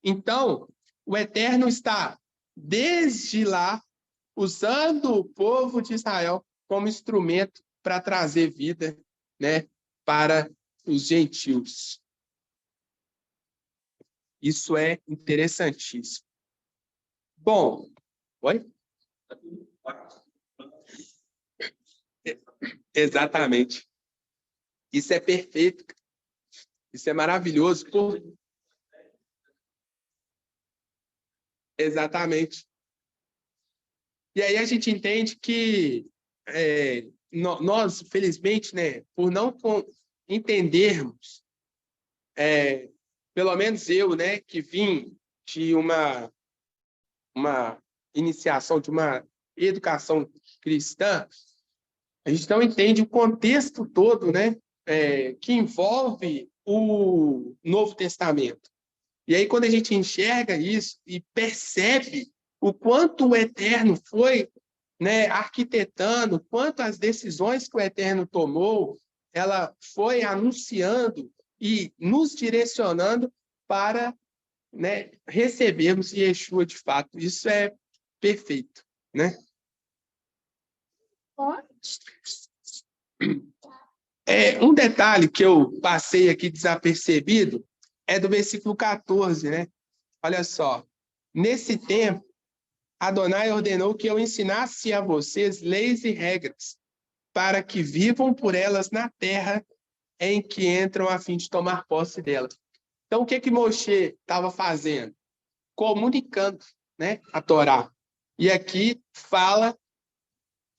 Então, o Eterno está, desde lá, usando o povo de Israel como instrumento para trazer vida, né, para os gentios. Isso é interessantíssimo. Bom, oi? Exatamente. Isso é perfeito. Isso é maravilhoso. Exatamente. E aí a gente entende que nós, felizmente, né, por não entendermos, pelo menos eu, né, que vim de uma iniciação, de uma educação cristã, A gente não entende o contexto todo, né, que envolve o Novo Testamento. E aí, quando a gente enxerga isso e percebe o quanto o Eterno foi, né, arquitetando, quanto as decisões que o Eterno tomou, ela foi anunciando e nos direcionando para, né, recebermos Yeshua de fato. Isso é perfeito, né? Um detalhe que eu passei aqui desapercebido é do versículo 14, né? Olha só. Nesse tempo, Adonai ordenou que eu ensinasse a vocês leis e regras, para que vivam por elas na terra em que entram a fim de tomar posse dela. Então, o que Moshe estava fazendo? Comunicando, né, a Torá. E aqui fala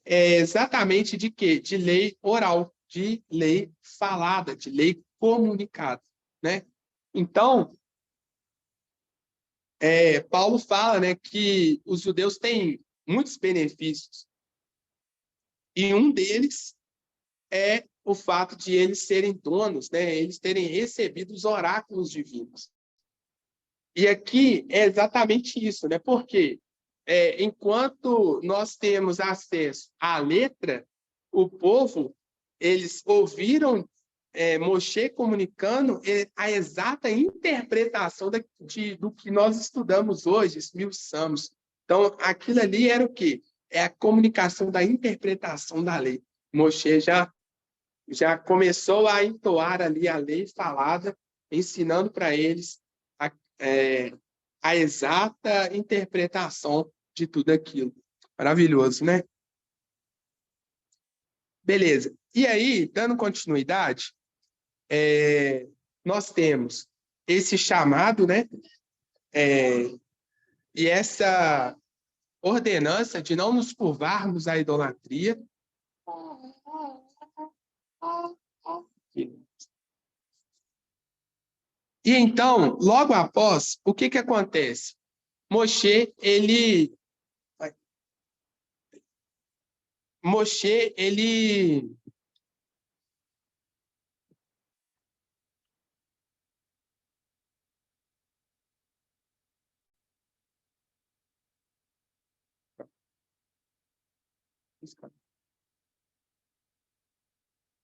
exatamente de quê? De lei oral, de lei falada, de lei comunicada, né? Então, Paulo fala, né, que os judeus têm muitos benefícios, e um deles é o fato de eles serem donos, né, eles terem recebido os oráculos divinos. E aqui é exatamente isso, né? Porque enquanto nós temos acesso à letra, o povo, eles ouviram Moshe comunicando a exata interpretação do que nós estudamos hoje, os 1000 salmos. Então, aquilo ali era o quê? É a comunicação da interpretação da lei. Moshe já começou a entoar ali a lei falada, ensinando para eles a exata interpretação de tudo aquilo. Maravilhoso, né? Beleza. E aí, dando continuidade, nós temos esse chamado, né? E essa ordenança de não nos curvarmos à idolatria. E então, logo após, o que acontece? Moshe, ele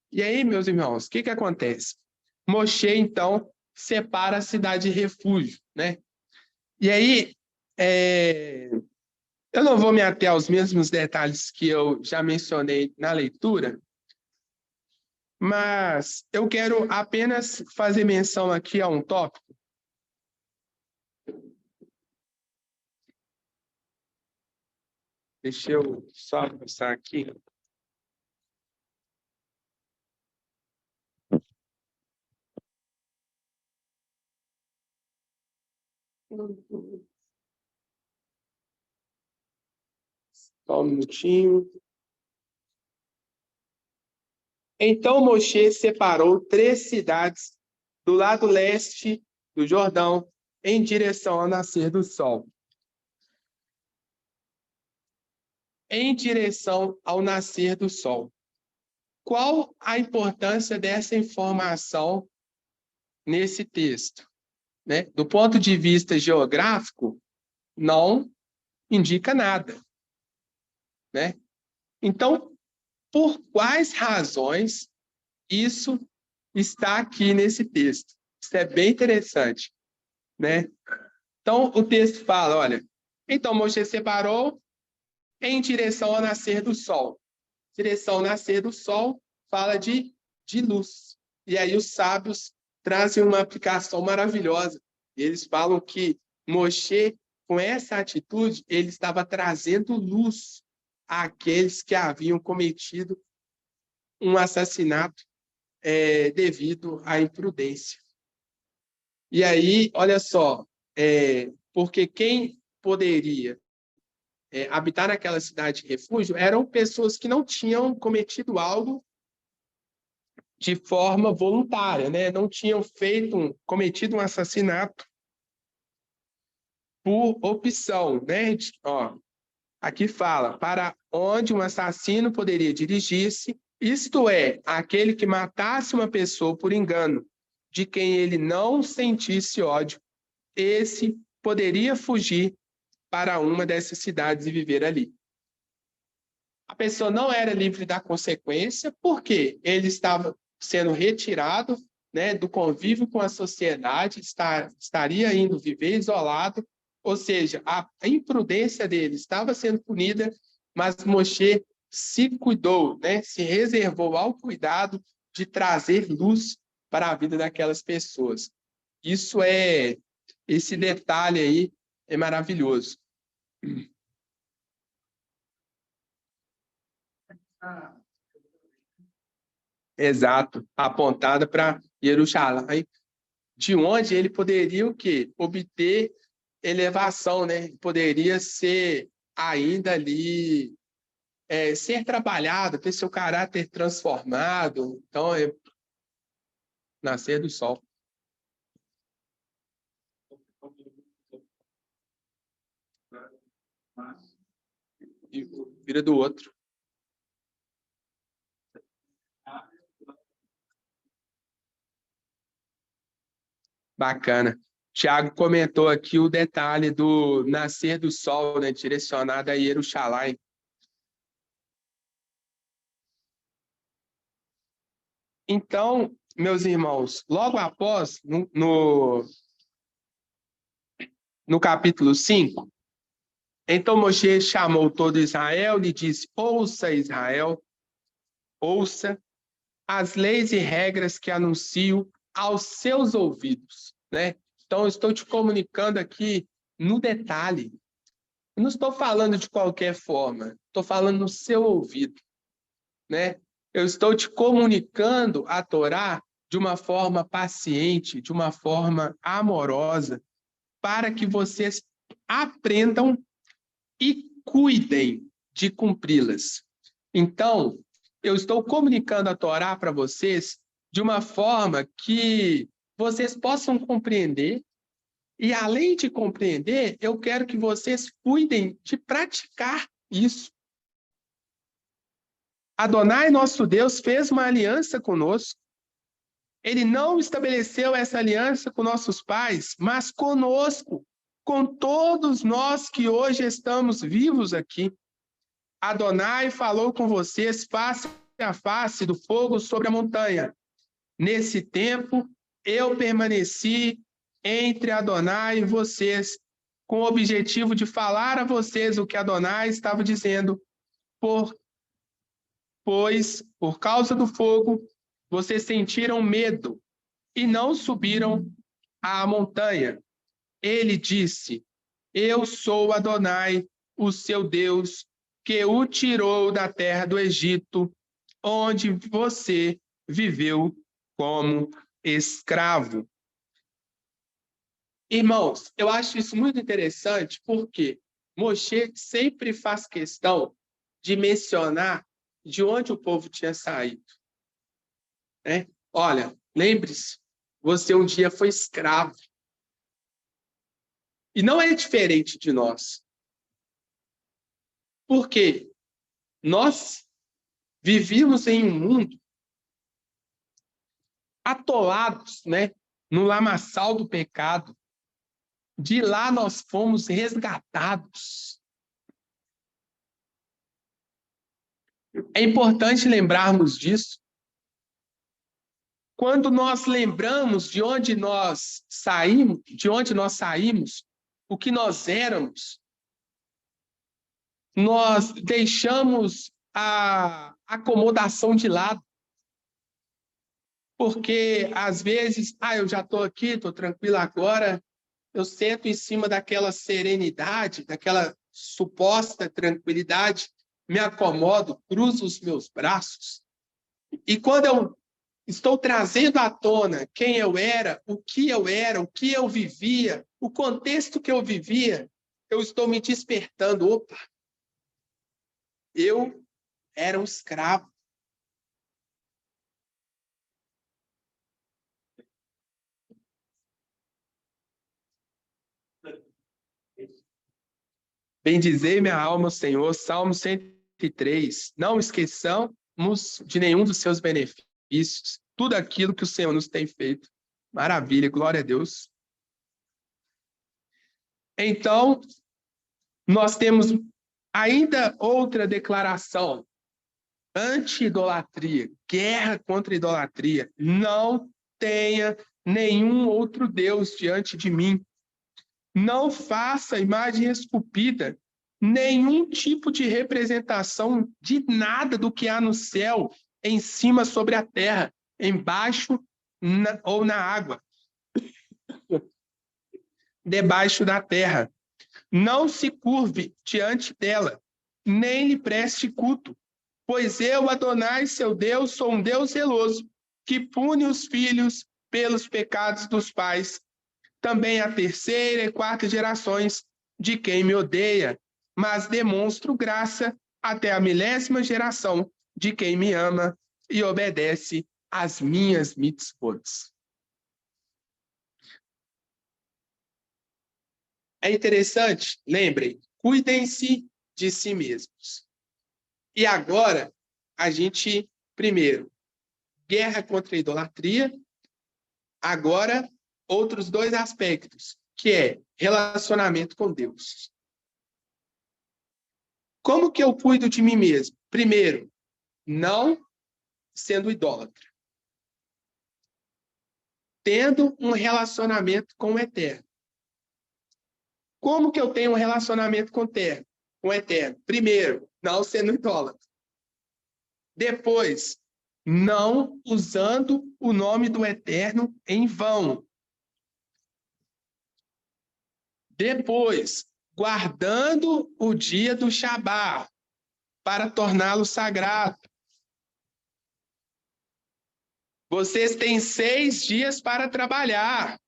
E aí, meus irmãos, o que acontece? Moshe, então, separa a cidade de refúgio, né? E aí, eu não vou me ater aos mesmos detalhes que eu já mencionei na leitura, mas eu quero apenas fazer menção aqui a um tópico. Deixa eu só passar aqui. Só um minutinho. Então Moshe separou 3 cidades do lado leste do Jordão, em direção ao nascer do sol. Em direção ao nascer do sol. Qual a importância dessa informação nesse texto? Né? Do ponto de vista geográfico, não indica nada. Né? Então, por quais razões isso está aqui nesse texto? Isso é bem interessante. Né? Então, o texto fala, olha, então Moshe separou em direção ao nascer do sol. Direção ao nascer do sol fala de luz. E aí os sábios trazem uma aplicação maravilhosa. Eles falam que Moshe, com essa atitude, ele estava trazendo luz àqueles que haviam cometido um assassinato devido à imprudência. E aí, olha só, porque quem poderia habitar naquela cidade de refúgio eram pessoas que não tinham cometido algo de forma voluntária, né? Não tinham cometido um assassinato por opção, né? Aqui fala, para onde um assassino poderia dirigir-se, isto é, aquele que matasse uma pessoa por engano, de quem ele não sentisse ódio, esse poderia fugir para uma dessas cidades e viver ali. A pessoa não era livre da consequência, porque ele estava sendo retirado, né, do convívio com a sociedade, estaria indo viver isolado, ou seja, a imprudência dele estava sendo punida, mas Moshe se cuidou, né, se reservou ao cuidado de trazer luz para a vida daquelas pessoas. Esse detalhe aí é maravilhoso. Exato, apontada para Jerusalém, de onde ele poderia o quê? Obter elevação, né? Poderia ser ainda ali, ser trabalhado, ter seu caráter transformado. Então, é nascer do sol. E vira do outro. Bacana. Tiago comentou aqui o detalhe do nascer do sol, né, direcionado a Jerusalém. Então, meus irmãos, logo após, no capítulo 5, então Moshe chamou todo Israel e lhe disse: ouça, Israel, ouça as leis e regras que anuncio aos seus ouvidos, né? Então, eu estou te comunicando aqui no detalhe. Eu não estou falando de qualquer forma, estou falando no seu ouvido, né? Eu estou te comunicando a Torá de uma forma paciente, de uma forma amorosa, para que vocês aprendam e cuidem de cumpri-las. Então, eu estou comunicando a Torá para vocês de uma forma que vocês possam compreender, e além de compreender, eu quero que vocês cuidem de praticar isso. Adonai, nosso Deus, fez uma aliança conosco. Ele não estabeleceu essa aliança com nossos pais, mas conosco, com todos nós que hoje estamos vivos aqui. Adonai falou com vocês face a face do fogo sobre a montanha. Nesse tempo, eu permaneci entre Adonai e vocês, com o objetivo de falar a vocês o que Adonai estava dizendo, pois, por causa do fogo, vocês sentiram medo e não subiram à montanha. Ele disse: eu sou Adonai, o seu Deus, que o tirou da terra do Egito, onde você viveu como escravo. Irmãos, eu acho isso muito interessante porque Moshe sempre faz questão de mencionar de onde o povo tinha saído, né? Olha, lembre-se, você um dia foi escravo. E não é diferente de nós. Por quê? Nós vivíamos em um mundo atolados, né, no lamaçal do pecado. De lá nós fomos resgatados. É importante lembrarmos disso. Quando nós lembramos de onde nós saímos, o que nós éramos, nós deixamos a acomodação de lado. Porque, às vezes, eu já estou aqui, estou tranquilo agora, eu sento em cima daquela serenidade, daquela suposta tranquilidade, me acomodo, cruzo os meus braços. E quando eu estou trazendo à tona quem eu era, o que eu vivia, o contexto que eu vivia, eu estou me despertando. Opa, eu era um escravo. Bendizei minha alma, Senhor. Salmo 103. Não esqueçamos de nenhum dos seus benefícios. Tudo aquilo que o Senhor nos tem feito. Maravilha, glória a Deus. Então, nós temos ainda outra declaração. Anti-idolatria, guerra contra a idolatria. Não tenha nenhum outro Deus diante de mim. Não faça imagem esculpida, nenhum tipo de representação de nada do que há no céu, em cima sobre a terra, embaixo ou na água, debaixo da terra. Não se curve diante dela, nem lhe preste culto, pois eu, Adonai, seu Deus, sou um Deus zeloso, que pune os filhos pelos pecados dos pais, também a terceira e quarta gerações de quem me odeia, mas demonstro graça até a 1000ª geração de quem me ama e obedece às minhas mitzvot. É interessante, lembrem, cuidem-se de si mesmos. E agora, a gente, primeiro, guerra contra a idolatria, agora, outros 2 aspectos, que é relacionamento com Deus. Como que eu cuido de mim mesmo? Primeiro, não sendo idólatra. Tendo um relacionamento com o Eterno. Como que eu tenho um relacionamento com o Eterno? Primeiro, não sendo idólatra. Depois, não usando o nome do Eterno em vão. Depois, guardando o dia do Shabá para torná-lo sagrado. Vocês têm 6 dias para trabalhar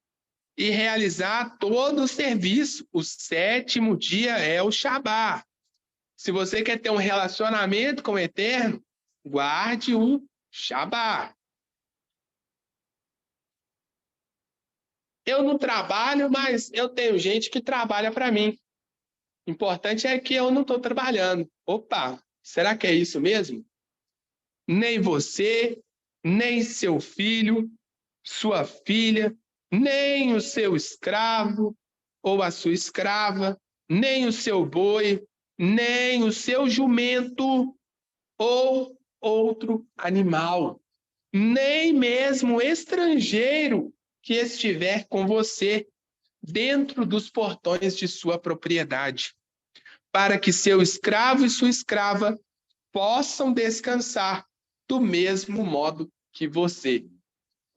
e realizar todo o serviço. O 7º dia é o Shabá. Se você quer ter um relacionamento com o Eterno, guarde o Shabá. Eu não trabalho, mas eu tenho gente que trabalha para mim. O importante é que eu não estou trabalhando. Opa, será que é isso mesmo? Nem você, nem seu filho, sua filha, nem o seu escravo ou a sua escrava, nem o seu boi, nem o seu jumento ou outro animal, nem mesmo estrangeiro que estiver com você dentro dos portões de sua propriedade, para que seu escravo e sua escrava possam descansar do mesmo modo que você.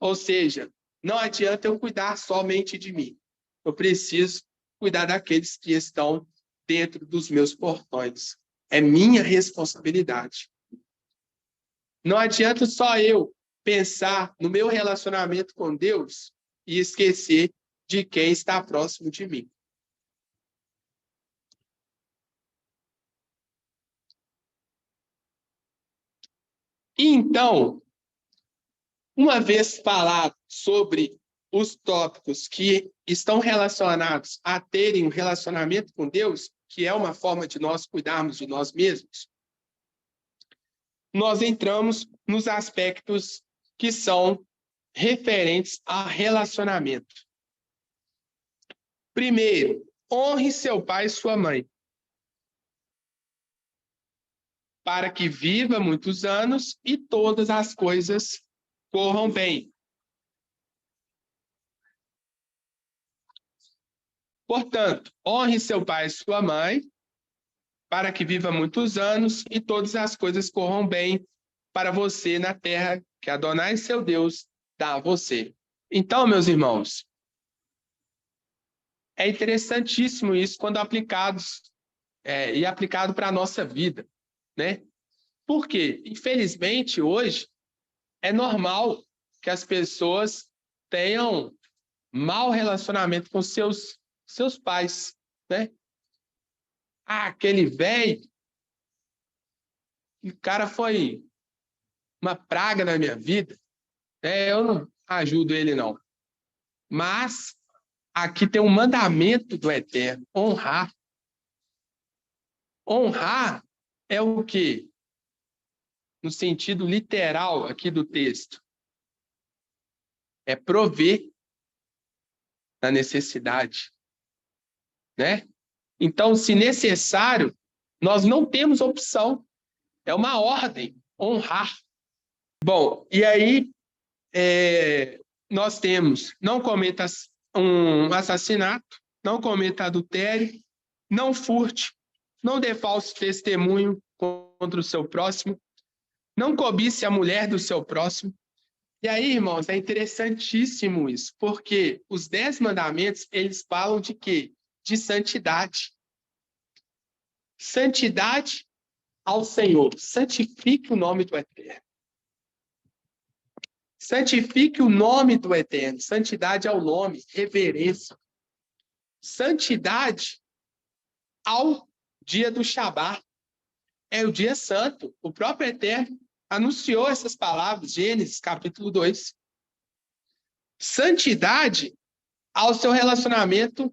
Ou seja, não adianta eu cuidar somente de mim. Eu preciso cuidar daqueles que estão dentro dos meus portões. É minha responsabilidade. Não adianta só eu pensar no meu relacionamento com Deus e esquecer de quem está próximo de mim. Então, uma vez falado sobre os tópicos que estão relacionados a terem um relacionamento com Deus, que é uma forma de nós cuidarmos de nós mesmos, nós entramos nos aspectos que são referentes a relacionamento. Primeiro, honre seu pai e sua mãe, para que viva muitos anos e todas as coisas corram bem. Portanto, honre seu pai e sua mãe, para que viva muitos anos e todas as coisas corram bem para você na terra que Adonai, seu Deus, dá a você. Então, meus irmãos, é interessantíssimo isso quando aplicado para a nossa vida, né? Por quê? Infelizmente, hoje, é normal que as pessoas tenham mau relacionamento com seus pais, né? Ah, aquele velho, o cara foi uma praga na minha vida, eu não ajudo ele, não. Mas aqui tem um mandamento do Eterno, honrar. Honrar é o quê? No sentido literal aqui do texto. É prover na necessidade, né? Então, se necessário, nós não temos opção. É uma ordem, honrar. Bom, e aí nós temos, não cometa um assassinato, não cometa adultério, não furte, não dê falso testemunho contra o seu próximo, não cobice a mulher do seu próximo. E aí, irmãos, é interessantíssimo isso, porque os 10 mandamentos, eles falam de quê? De santidade. Santidade ao Senhor. Santifique o nome do Eterno. Santifique o nome do Eterno. Santidade ao nome, reverência. Santidade ao dia do Shabat. É o dia santo. O próprio Eterno anunciou essas palavras, Gênesis, capítulo 2. Santidade ao seu relacionamento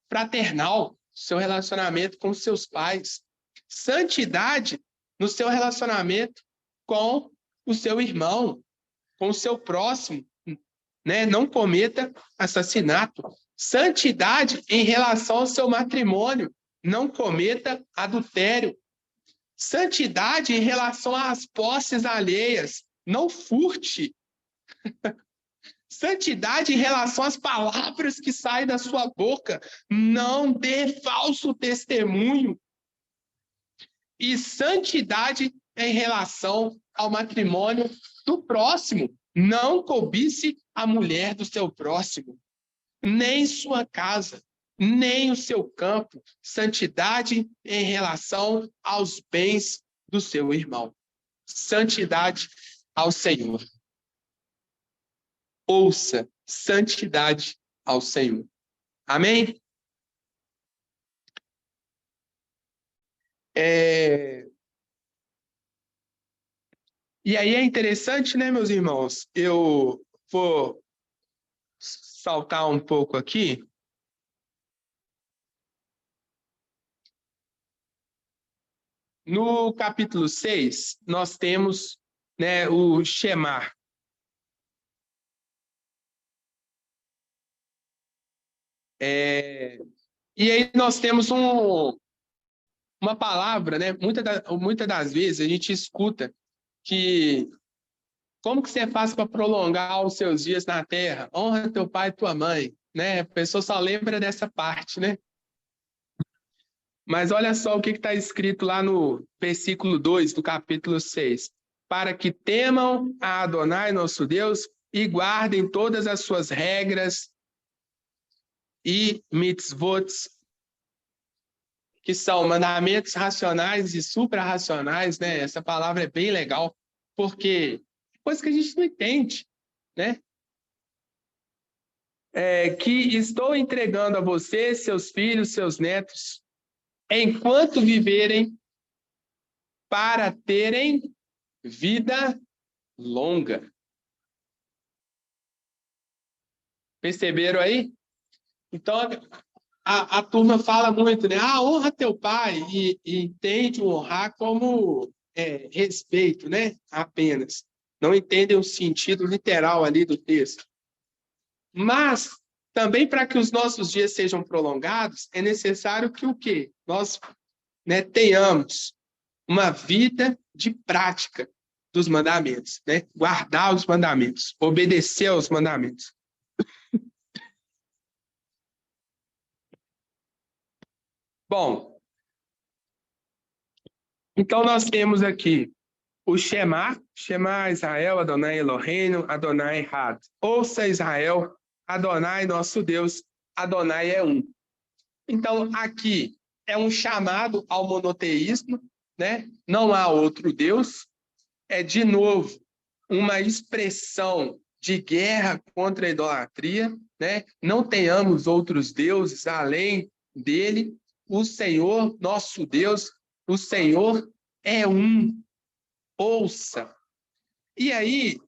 fraternal, seu relacionamento com seus pais. Santidade no seu relacionamento com o seu irmão, com o seu próximo, né? Não cometa assassinato. Santidade em relação ao seu matrimônio, não cometa adultério. Santidade em relação às posses alheias, não furte. Santidade em relação às palavras que saem da sua boca, não dê falso testemunho. E santidade em relação ao matrimônio do próximo, não cobice a mulher do seu próximo, nem sua casa, nem o seu campo. Santidade em relação aos bens do seu irmão. Santidade ao Senhor. Ouça, santidade ao Senhor. Amém? E aí é interessante, né, meus irmãos? Eu vou saltar um pouco aqui. No capítulo 6, nós temos, né, o Shema. E aí nós temos uma palavra, né? Muitas das vezes a gente escuta que como que você faz para prolongar os seus dias na terra? Honra teu pai e tua mãe, né? A pessoa só lembra dessa parte, né? Mas olha só o que está escrito lá no versículo 2 do capítulo 6. Para que temam a Adonai, nosso Deus, e guardem todas as suas regras e mitzvot, que são mandamentos racionais e suprarracionais, né? Essa palavra é bem legal, porque é coisa que a gente não entende, né? Que estou entregando a você, seus filhos, seus netos, enquanto viverem, para terem vida longa. Perceberam aí? Então, a turma fala muito, né? Honra teu pai, e entende o honrar como respeito, né? Apenas. Não entendem o sentido literal ali do texto. Mas, também para que os nossos dias sejam prolongados, é necessário que o quê? Nós, né, tenhamos uma vida de prática dos mandamentos, né? Guardar os mandamentos, obedecer aos mandamentos. Bom, então nós temos aqui o Shema Israel, Adonai Eloheinu, Adonai Had. Ouça Israel, Adonai nosso Deus, Adonai é um. Então aqui é um chamado ao monoteísmo, né? Não há outro Deus. É de novo uma expressão de guerra contra a idolatria, né? Não tenhamos outros deuses além dele. O Senhor, nosso Deus, o Senhor é um. Ouça. E aí,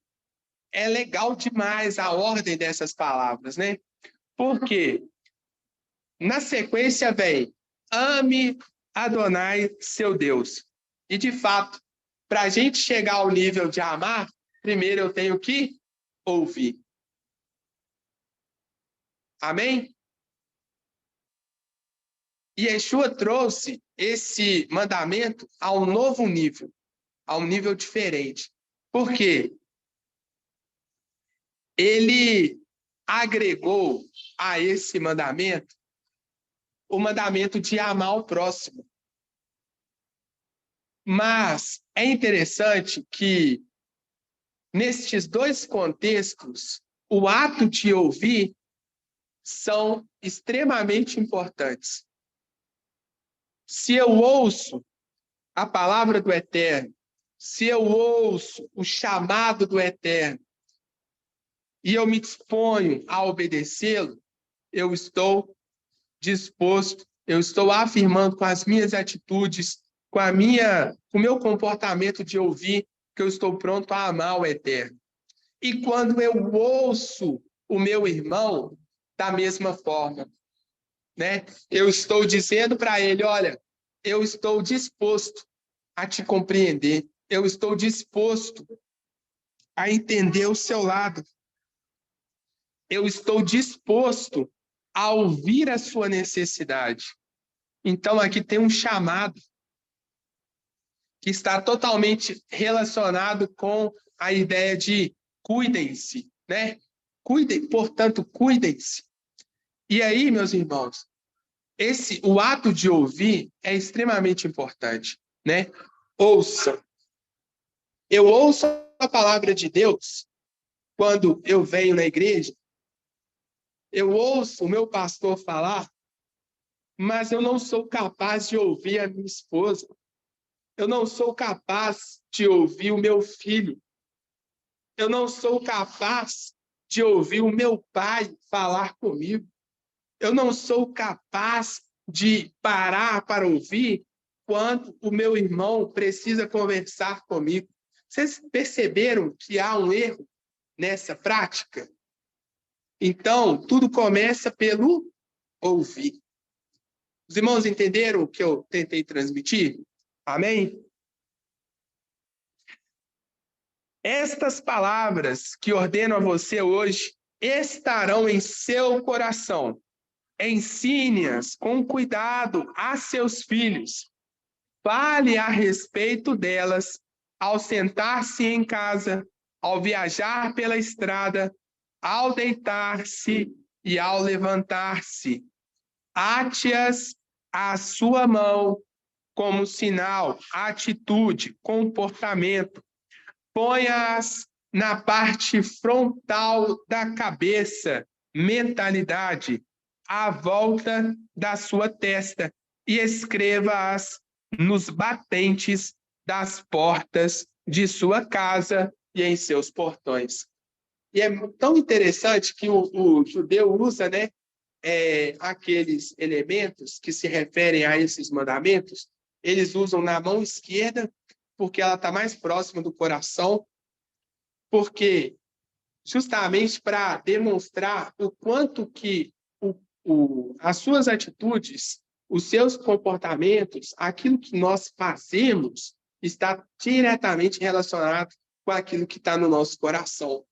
é legal demais a ordem dessas palavras, né? Porque na sequência vem ame Adonai, seu Deus. E, de fato, para a gente chegar ao nível de amar, primeiro eu tenho que ouvir. Amém? E Yeshua trouxe esse mandamento a um novo nível, a um nível diferente. Por quê? Ele agregou a esse mandamento o mandamento de amar o próximo. Mas é interessante que, nestes dois contextos, o ato de ouvir são extremamente importantes. Se eu ouço a palavra do Eterno, se eu ouço o chamado do Eterno, e eu me disponho a obedecê-lo, eu estou disposto, eu estou afirmando com as minhas atitudes, com o meu comportamento de ouvir, que eu estou pronto a amar o Eterno. E quando eu ouço o meu irmão, da mesma forma, né? Eu estou dizendo para ele, olha, eu estou disposto a te compreender, eu estou disposto a entender o seu lado, eu estou disposto a ouvir a sua necessidade. Então, aqui tem um chamado que está totalmente relacionado com a ideia de cuidem-se, né? Portanto, cuidem-se. E aí, meus irmãos, o ato de ouvir é extremamente importante, né? Ouça. Eu ouço a palavra de Deus quando eu venho na igreja, eu ouço o meu pastor falar, mas eu não sou capaz de ouvir a minha esposa. Eu não sou capaz de ouvir o meu filho. Eu não sou capaz de ouvir o meu pai falar comigo. Eu não sou capaz de parar para ouvir quando o meu irmão precisa conversar comigo. Vocês perceberam que há um erro nessa prática? Então, tudo começa pelo ouvir. Os irmãos entenderam o que eu tentei transmitir? Amém? Estas palavras que ordeno a você hoje estarão em seu coração. Ensine-as com cuidado a seus filhos. Fale a respeito delas ao sentar-se em casa, ao viajar pela estrada, ao deitar-se e ao levantar-se. Ate-as à sua mão como sinal, atitude, comportamento. Ponha-as na parte frontal da cabeça, mentalidade, à volta da sua testa, e escreva-as nos batentes das portas de sua casa e em seus portões. E é tão interessante que o judeu usa, né, aqueles elementos que se referem a esses mandamentos, eles usam na mão esquerda, porque ela está mais próxima do coração, porque justamente para demonstrar o quanto que as suas atitudes, os seus comportamentos, aquilo que nós fazemos, está diretamente relacionado com aquilo que está no nosso coração,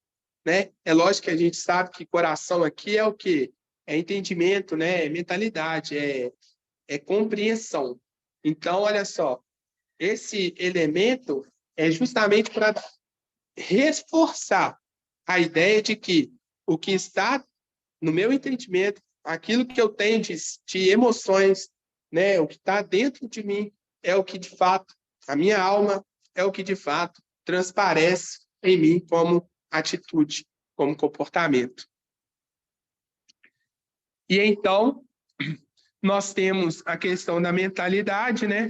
né? É lógico que a gente sabe que coração aqui é o quê? É entendimento, né? É mentalidade, é compreensão. Então, olha só, esse elemento é justamente para reforçar a ideia de que o que está no meu entendimento, aquilo que eu tenho de emoções, né, o que está dentro de mim, é o que de fato, a minha alma é o que de fato transparece em mim como atitude, como comportamento. E então, nós temos a questão da mentalidade, né?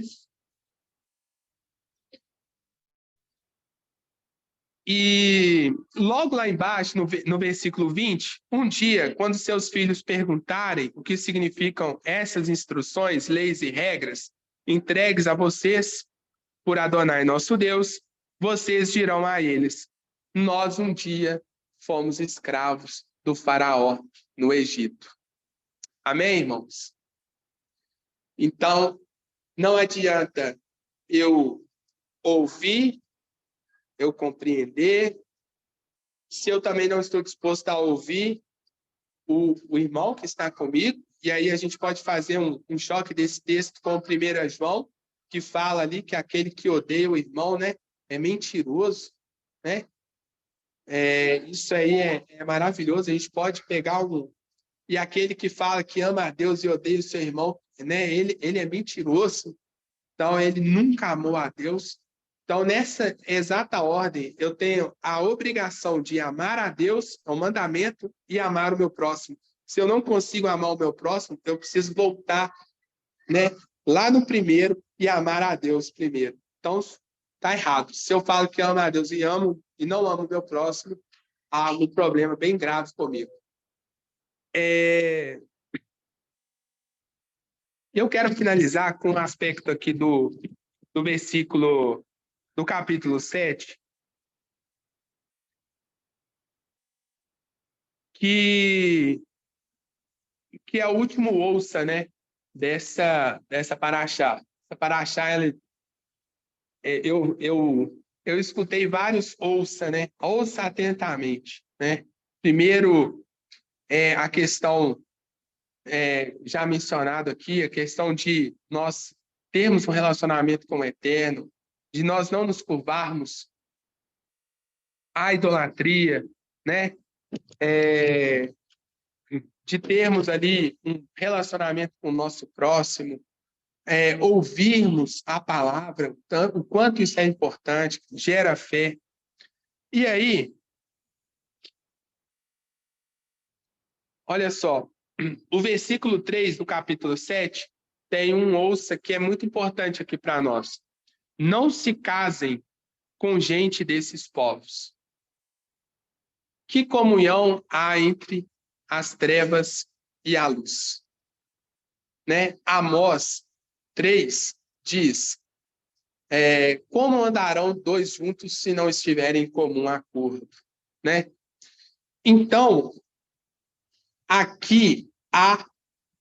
E logo lá embaixo, no versículo 20, um dia, quando seus filhos perguntarem o que significam essas instruções, leis e regras entregues a vocês por Adonai nosso Deus, vocês dirão a eles: nós um dia fomos escravos do faraó no Egito. Amém, irmãos? Então, não adianta eu ouvir, eu compreender, se eu também não estou disposto a ouvir o irmão que está comigo, e aí a gente pode fazer um choque desse texto com o 1 João, que fala ali que aquele que odeia o irmão, né, é mentiroso, né? Isso aí é maravilhoso, a gente pode pegar e aquele que fala que ama a Deus e odeia o seu irmão, né, ele é mentiroso, então ele nunca amou a Deus. Então, nessa exata ordem, eu tenho a obrigação de amar a Deus, é um mandamento, e amar o meu próximo. Se eu não consigo amar o meu próximo, eu preciso voltar, né, lá no primeiro e amar a Deus primeiro. Então, está errado. Se eu falo que amo a Deus e não amo o meu próximo, há um problema bem grave comigo. Eu quero finalizar com um aspecto aqui do versículo do capítulo 7, que é o último ouça, né, dessa paraxá. Essa paraxá, eu escutei vários ouça, né? Ouça atentamente, né? Primeiro, a questão já mencionado aqui, a questão de nós termos um relacionamento com o Eterno, de nós não nos curvarmos à idolatria, né? De termos ali um relacionamento com o nosso próximo, ouvirmos a palavra, o quanto isso é importante, gera fé. E aí, olha só, o versículo 3 do capítulo 7 tem um ouça que é muito importante aqui para nós. Não se casem com gente desses povos. Que comunhão há entre as trevas e a luz? Né? Amós 3 diz: como andarão dois juntos se não estiverem em comum acordo? Né? Então, aqui há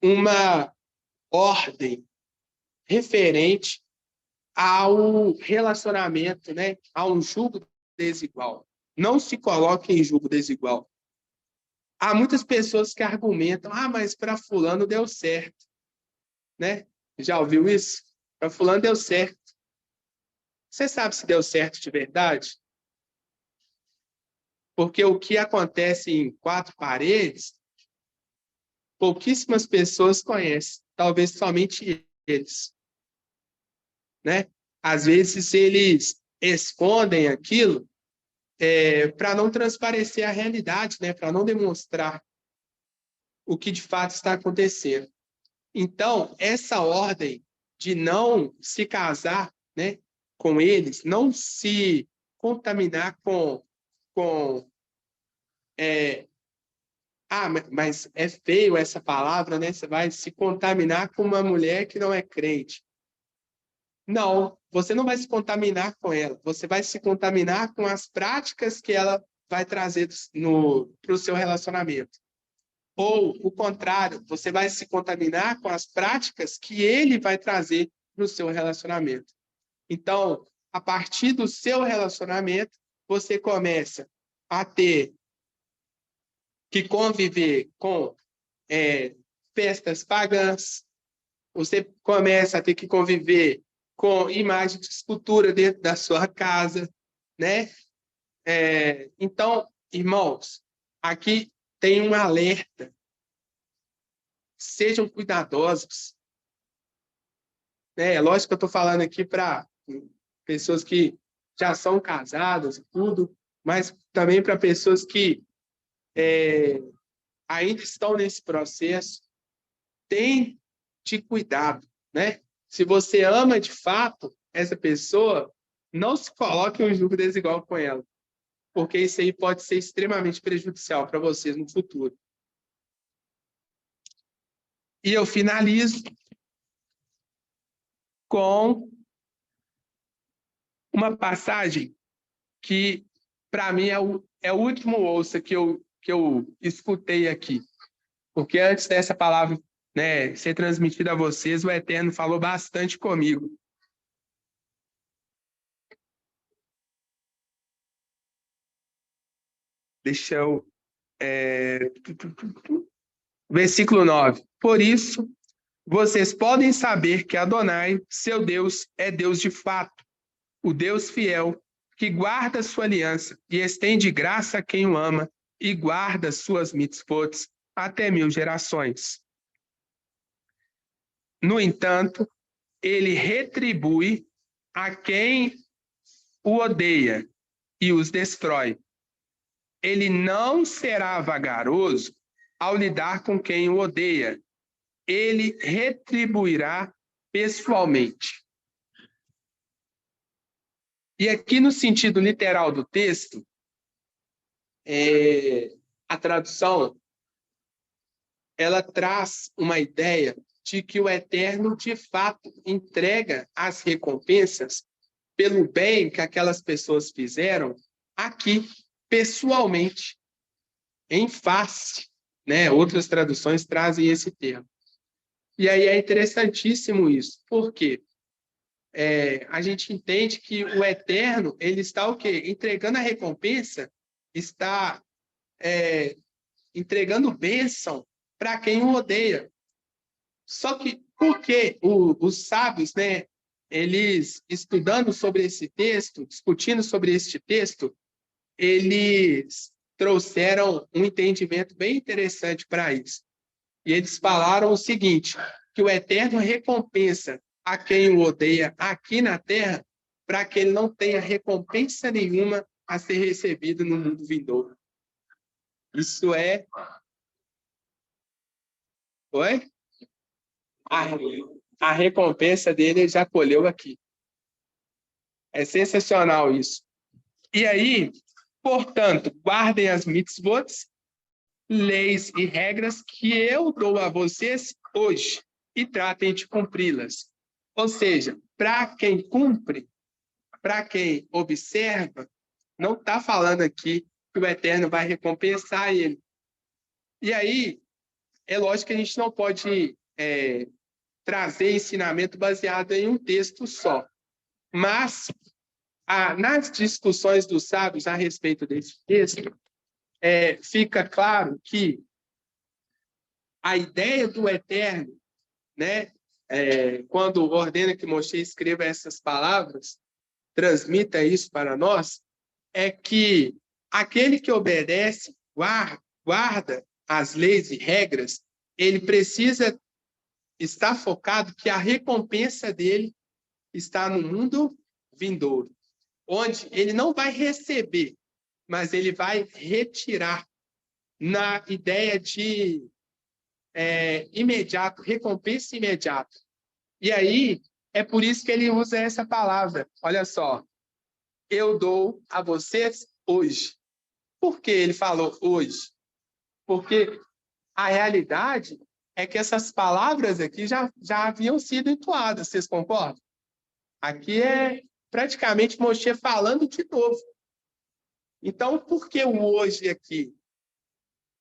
uma ordem referente ao relacionamento, né? A um julgo desigual. Não se coloque em julgo desigual. Há muitas pessoas que argumentam: mas para fulano deu certo, né? Já ouviu isso? Para fulano deu certo. Você sabe se deu certo de verdade? Porque o que acontece em quatro paredes, pouquíssimas pessoas conhecem, talvez somente eles, né? Às vezes eles escondem aquilo para não transparecer a realidade, né? Para não demonstrar o que de fato está acontecendo. Então, essa ordem de não se casar, né, com eles, não se contaminar com mas é feio essa palavra, né? Você vai se contaminar com uma mulher que não é crente. Não, você não vai se contaminar com ela. Você vai se contaminar com as práticas que ela vai trazer para o seu relacionamento. Ou, o contrário, você vai se contaminar com as práticas que ele vai trazer para o seu relacionamento. Então, a partir do seu relacionamento, você começa a ter que conviver com festas pagãs, você começa a ter que conviver com imagens de escultura dentro da sua casa, né? Então, irmãos, aqui tem um alerta. Sejam cuidadosos. É lógico que eu estou falando aqui para pessoas que já são casadas e tudo, mas também para pessoas que ainda estão nesse processo. Tem de cuidado, né? Se você ama de fato essa pessoa, não se coloque em um julgo desigual com ela, porque isso aí pode ser extremamente prejudicial para vocês no futuro. E eu finalizo com uma passagem que, para mim, é o último ouça que eu escutei aqui. Porque antes dessa palavra né, ser transmitido a vocês, o Eterno falou bastante comigo. Deixa eu... Versículo 9. Por isso, vocês podem saber que Adonai, seu Deus, é Deus de fato, o Deus fiel, que guarda sua aliança e estende graça a quem o ama e guarda suas mitzvot até 1000 gerações. No entanto, ele retribui a quem o odeia e os destrói. Ele não será vagaroso ao lidar com quem o odeia. Ele retribuirá pessoalmente. E aqui, no sentido literal do texto, a tradução ela traz uma ideia de que o Eterno, de fato, entrega as recompensas pelo bem que aquelas pessoas fizeram aqui, pessoalmente, em face, né? Outras traduções trazem esse termo. E aí é interessantíssimo isso. Por quê? A gente entende que o Eterno, ele está o quê? Entregando a recompensa, está entregando bênção para quem o odeia. Só que por que os sábios, né, eles estudando sobre esse texto, discutindo sobre este texto, eles trouxeram um entendimento bem interessante para isso. E eles falaram o seguinte, que o Eterno recompensa a quem o odeia aqui na terra, para que ele não tenha recompensa nenhuma a ser recebido no mundo vindouro. Isso é... Oi? A recompensa dele já colheu aqui. É sensacional isso. E aí, portanto, guardem as mitzvot, leis e regras que eu dou a vocês hoje e tratem de cumpri-las. Ou seja, para quem cumpre, para quem observa, não está falando aqui que o Eterno vai recompensar ele. E aí, é lógico que a gente não pode trazer ensinamento baseado em um texto só. Mas, nas discussões dos sábios a respeito desse texto, fica claro que a ideia do Eterno, né, quando ordena que Moshe escreva essas palavras, transmita isso para nós, é que aquele que obedece, guarda as leis e regras, ele precisa estar focado que a recompensa dele está no mundo vindouro, onde ele não vai receber, mas ele vai retirar na ideia de imediato, recompensa imediata. E aí, é por isso que ele usa essa palavra. Olha só, eu dou a vocês hoje. Por que ele falou hoje? Porque a realidade é que essas palavras aqui já haviam sido entoadas, vocês concordam? Aqui é praticamente Moshe falando de novo. Então, por que o hoje aqui?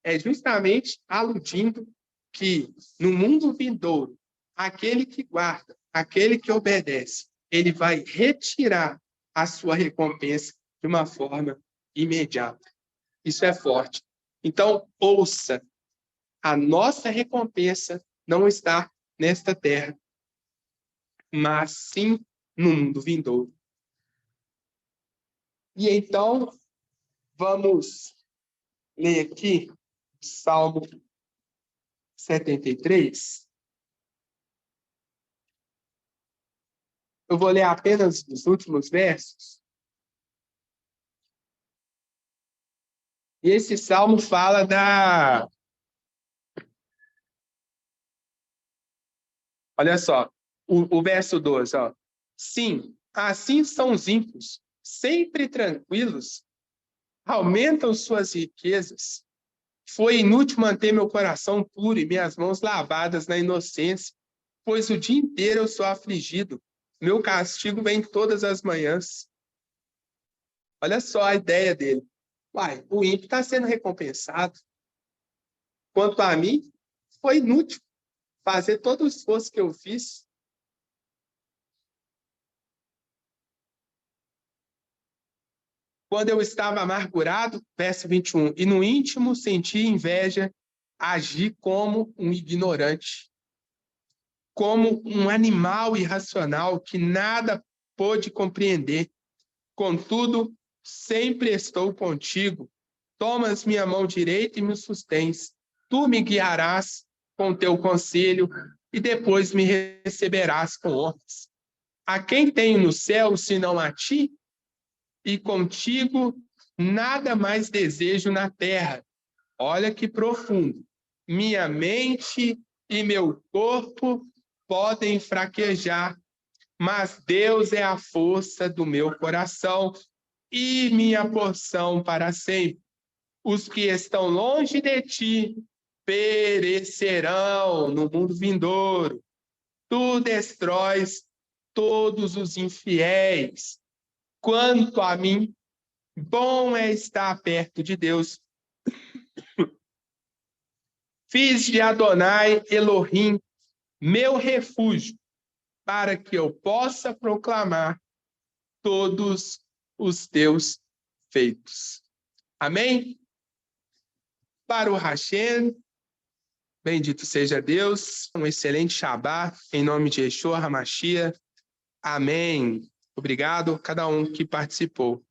É justamente aludindo que no mundo vindouro, aquele que guarda, aquele que obedece, ele vai retirar a sua recompensa de uma forma imediata. Isso é forte. Então, ouça, a nossa recompensa não está nesta terra, mas sim no mundo vindouro. E então, vamos ler aqui Salmo 73. Eu vou ler apenas os últimos versos. E esse salmo fala da... Olha só, o verso 12, ó. Sim, assim são os ímpios, sempre tranquilos, aumentam suas riquezas. Foi inútil manter meu coração puro e minhas mãos lavadas na inocência, pois o dia inteiro eu sou afligido. Meu castigo vem todas as manhãs. Olha só a ideia dele. Uai, o ímpio está sendo recompensado. Quanto a mim, foi inútil. fazer todo o esforço que eu fiz. Quando eu estava amargurado, verso 21, e no íntimo senti inveja, agi como um ignorante, como um animal irracional que nada pôde compreender. Contudo, sempre estou contigo. Tomas minha mão direita e me sustens. Tu me guiarás com teu conselho e depois me receberás com honras. A quem tenho no céu, senão a ti? E contigo nada mais desejo na terra. Olha que profundo. Minha mente e meu corpo podem fraquejar, mas Deus é a força do meu coração e minha porção para sempre. Os que estão longe de ti perecerão no mundo vindouro. Tu destróis todos os infiéis. Quanto a mim, bom é estar perto de Deus. Fiz de Adonai Elohim meu refúgio, para que eu possa proclamar todos os teus feitos. Amém? Para o Hashem, bendito seja Deus, um excelente Shabbat, em nome de Yeshua HaMashiach. Amém. Obrigado a cada um que participou.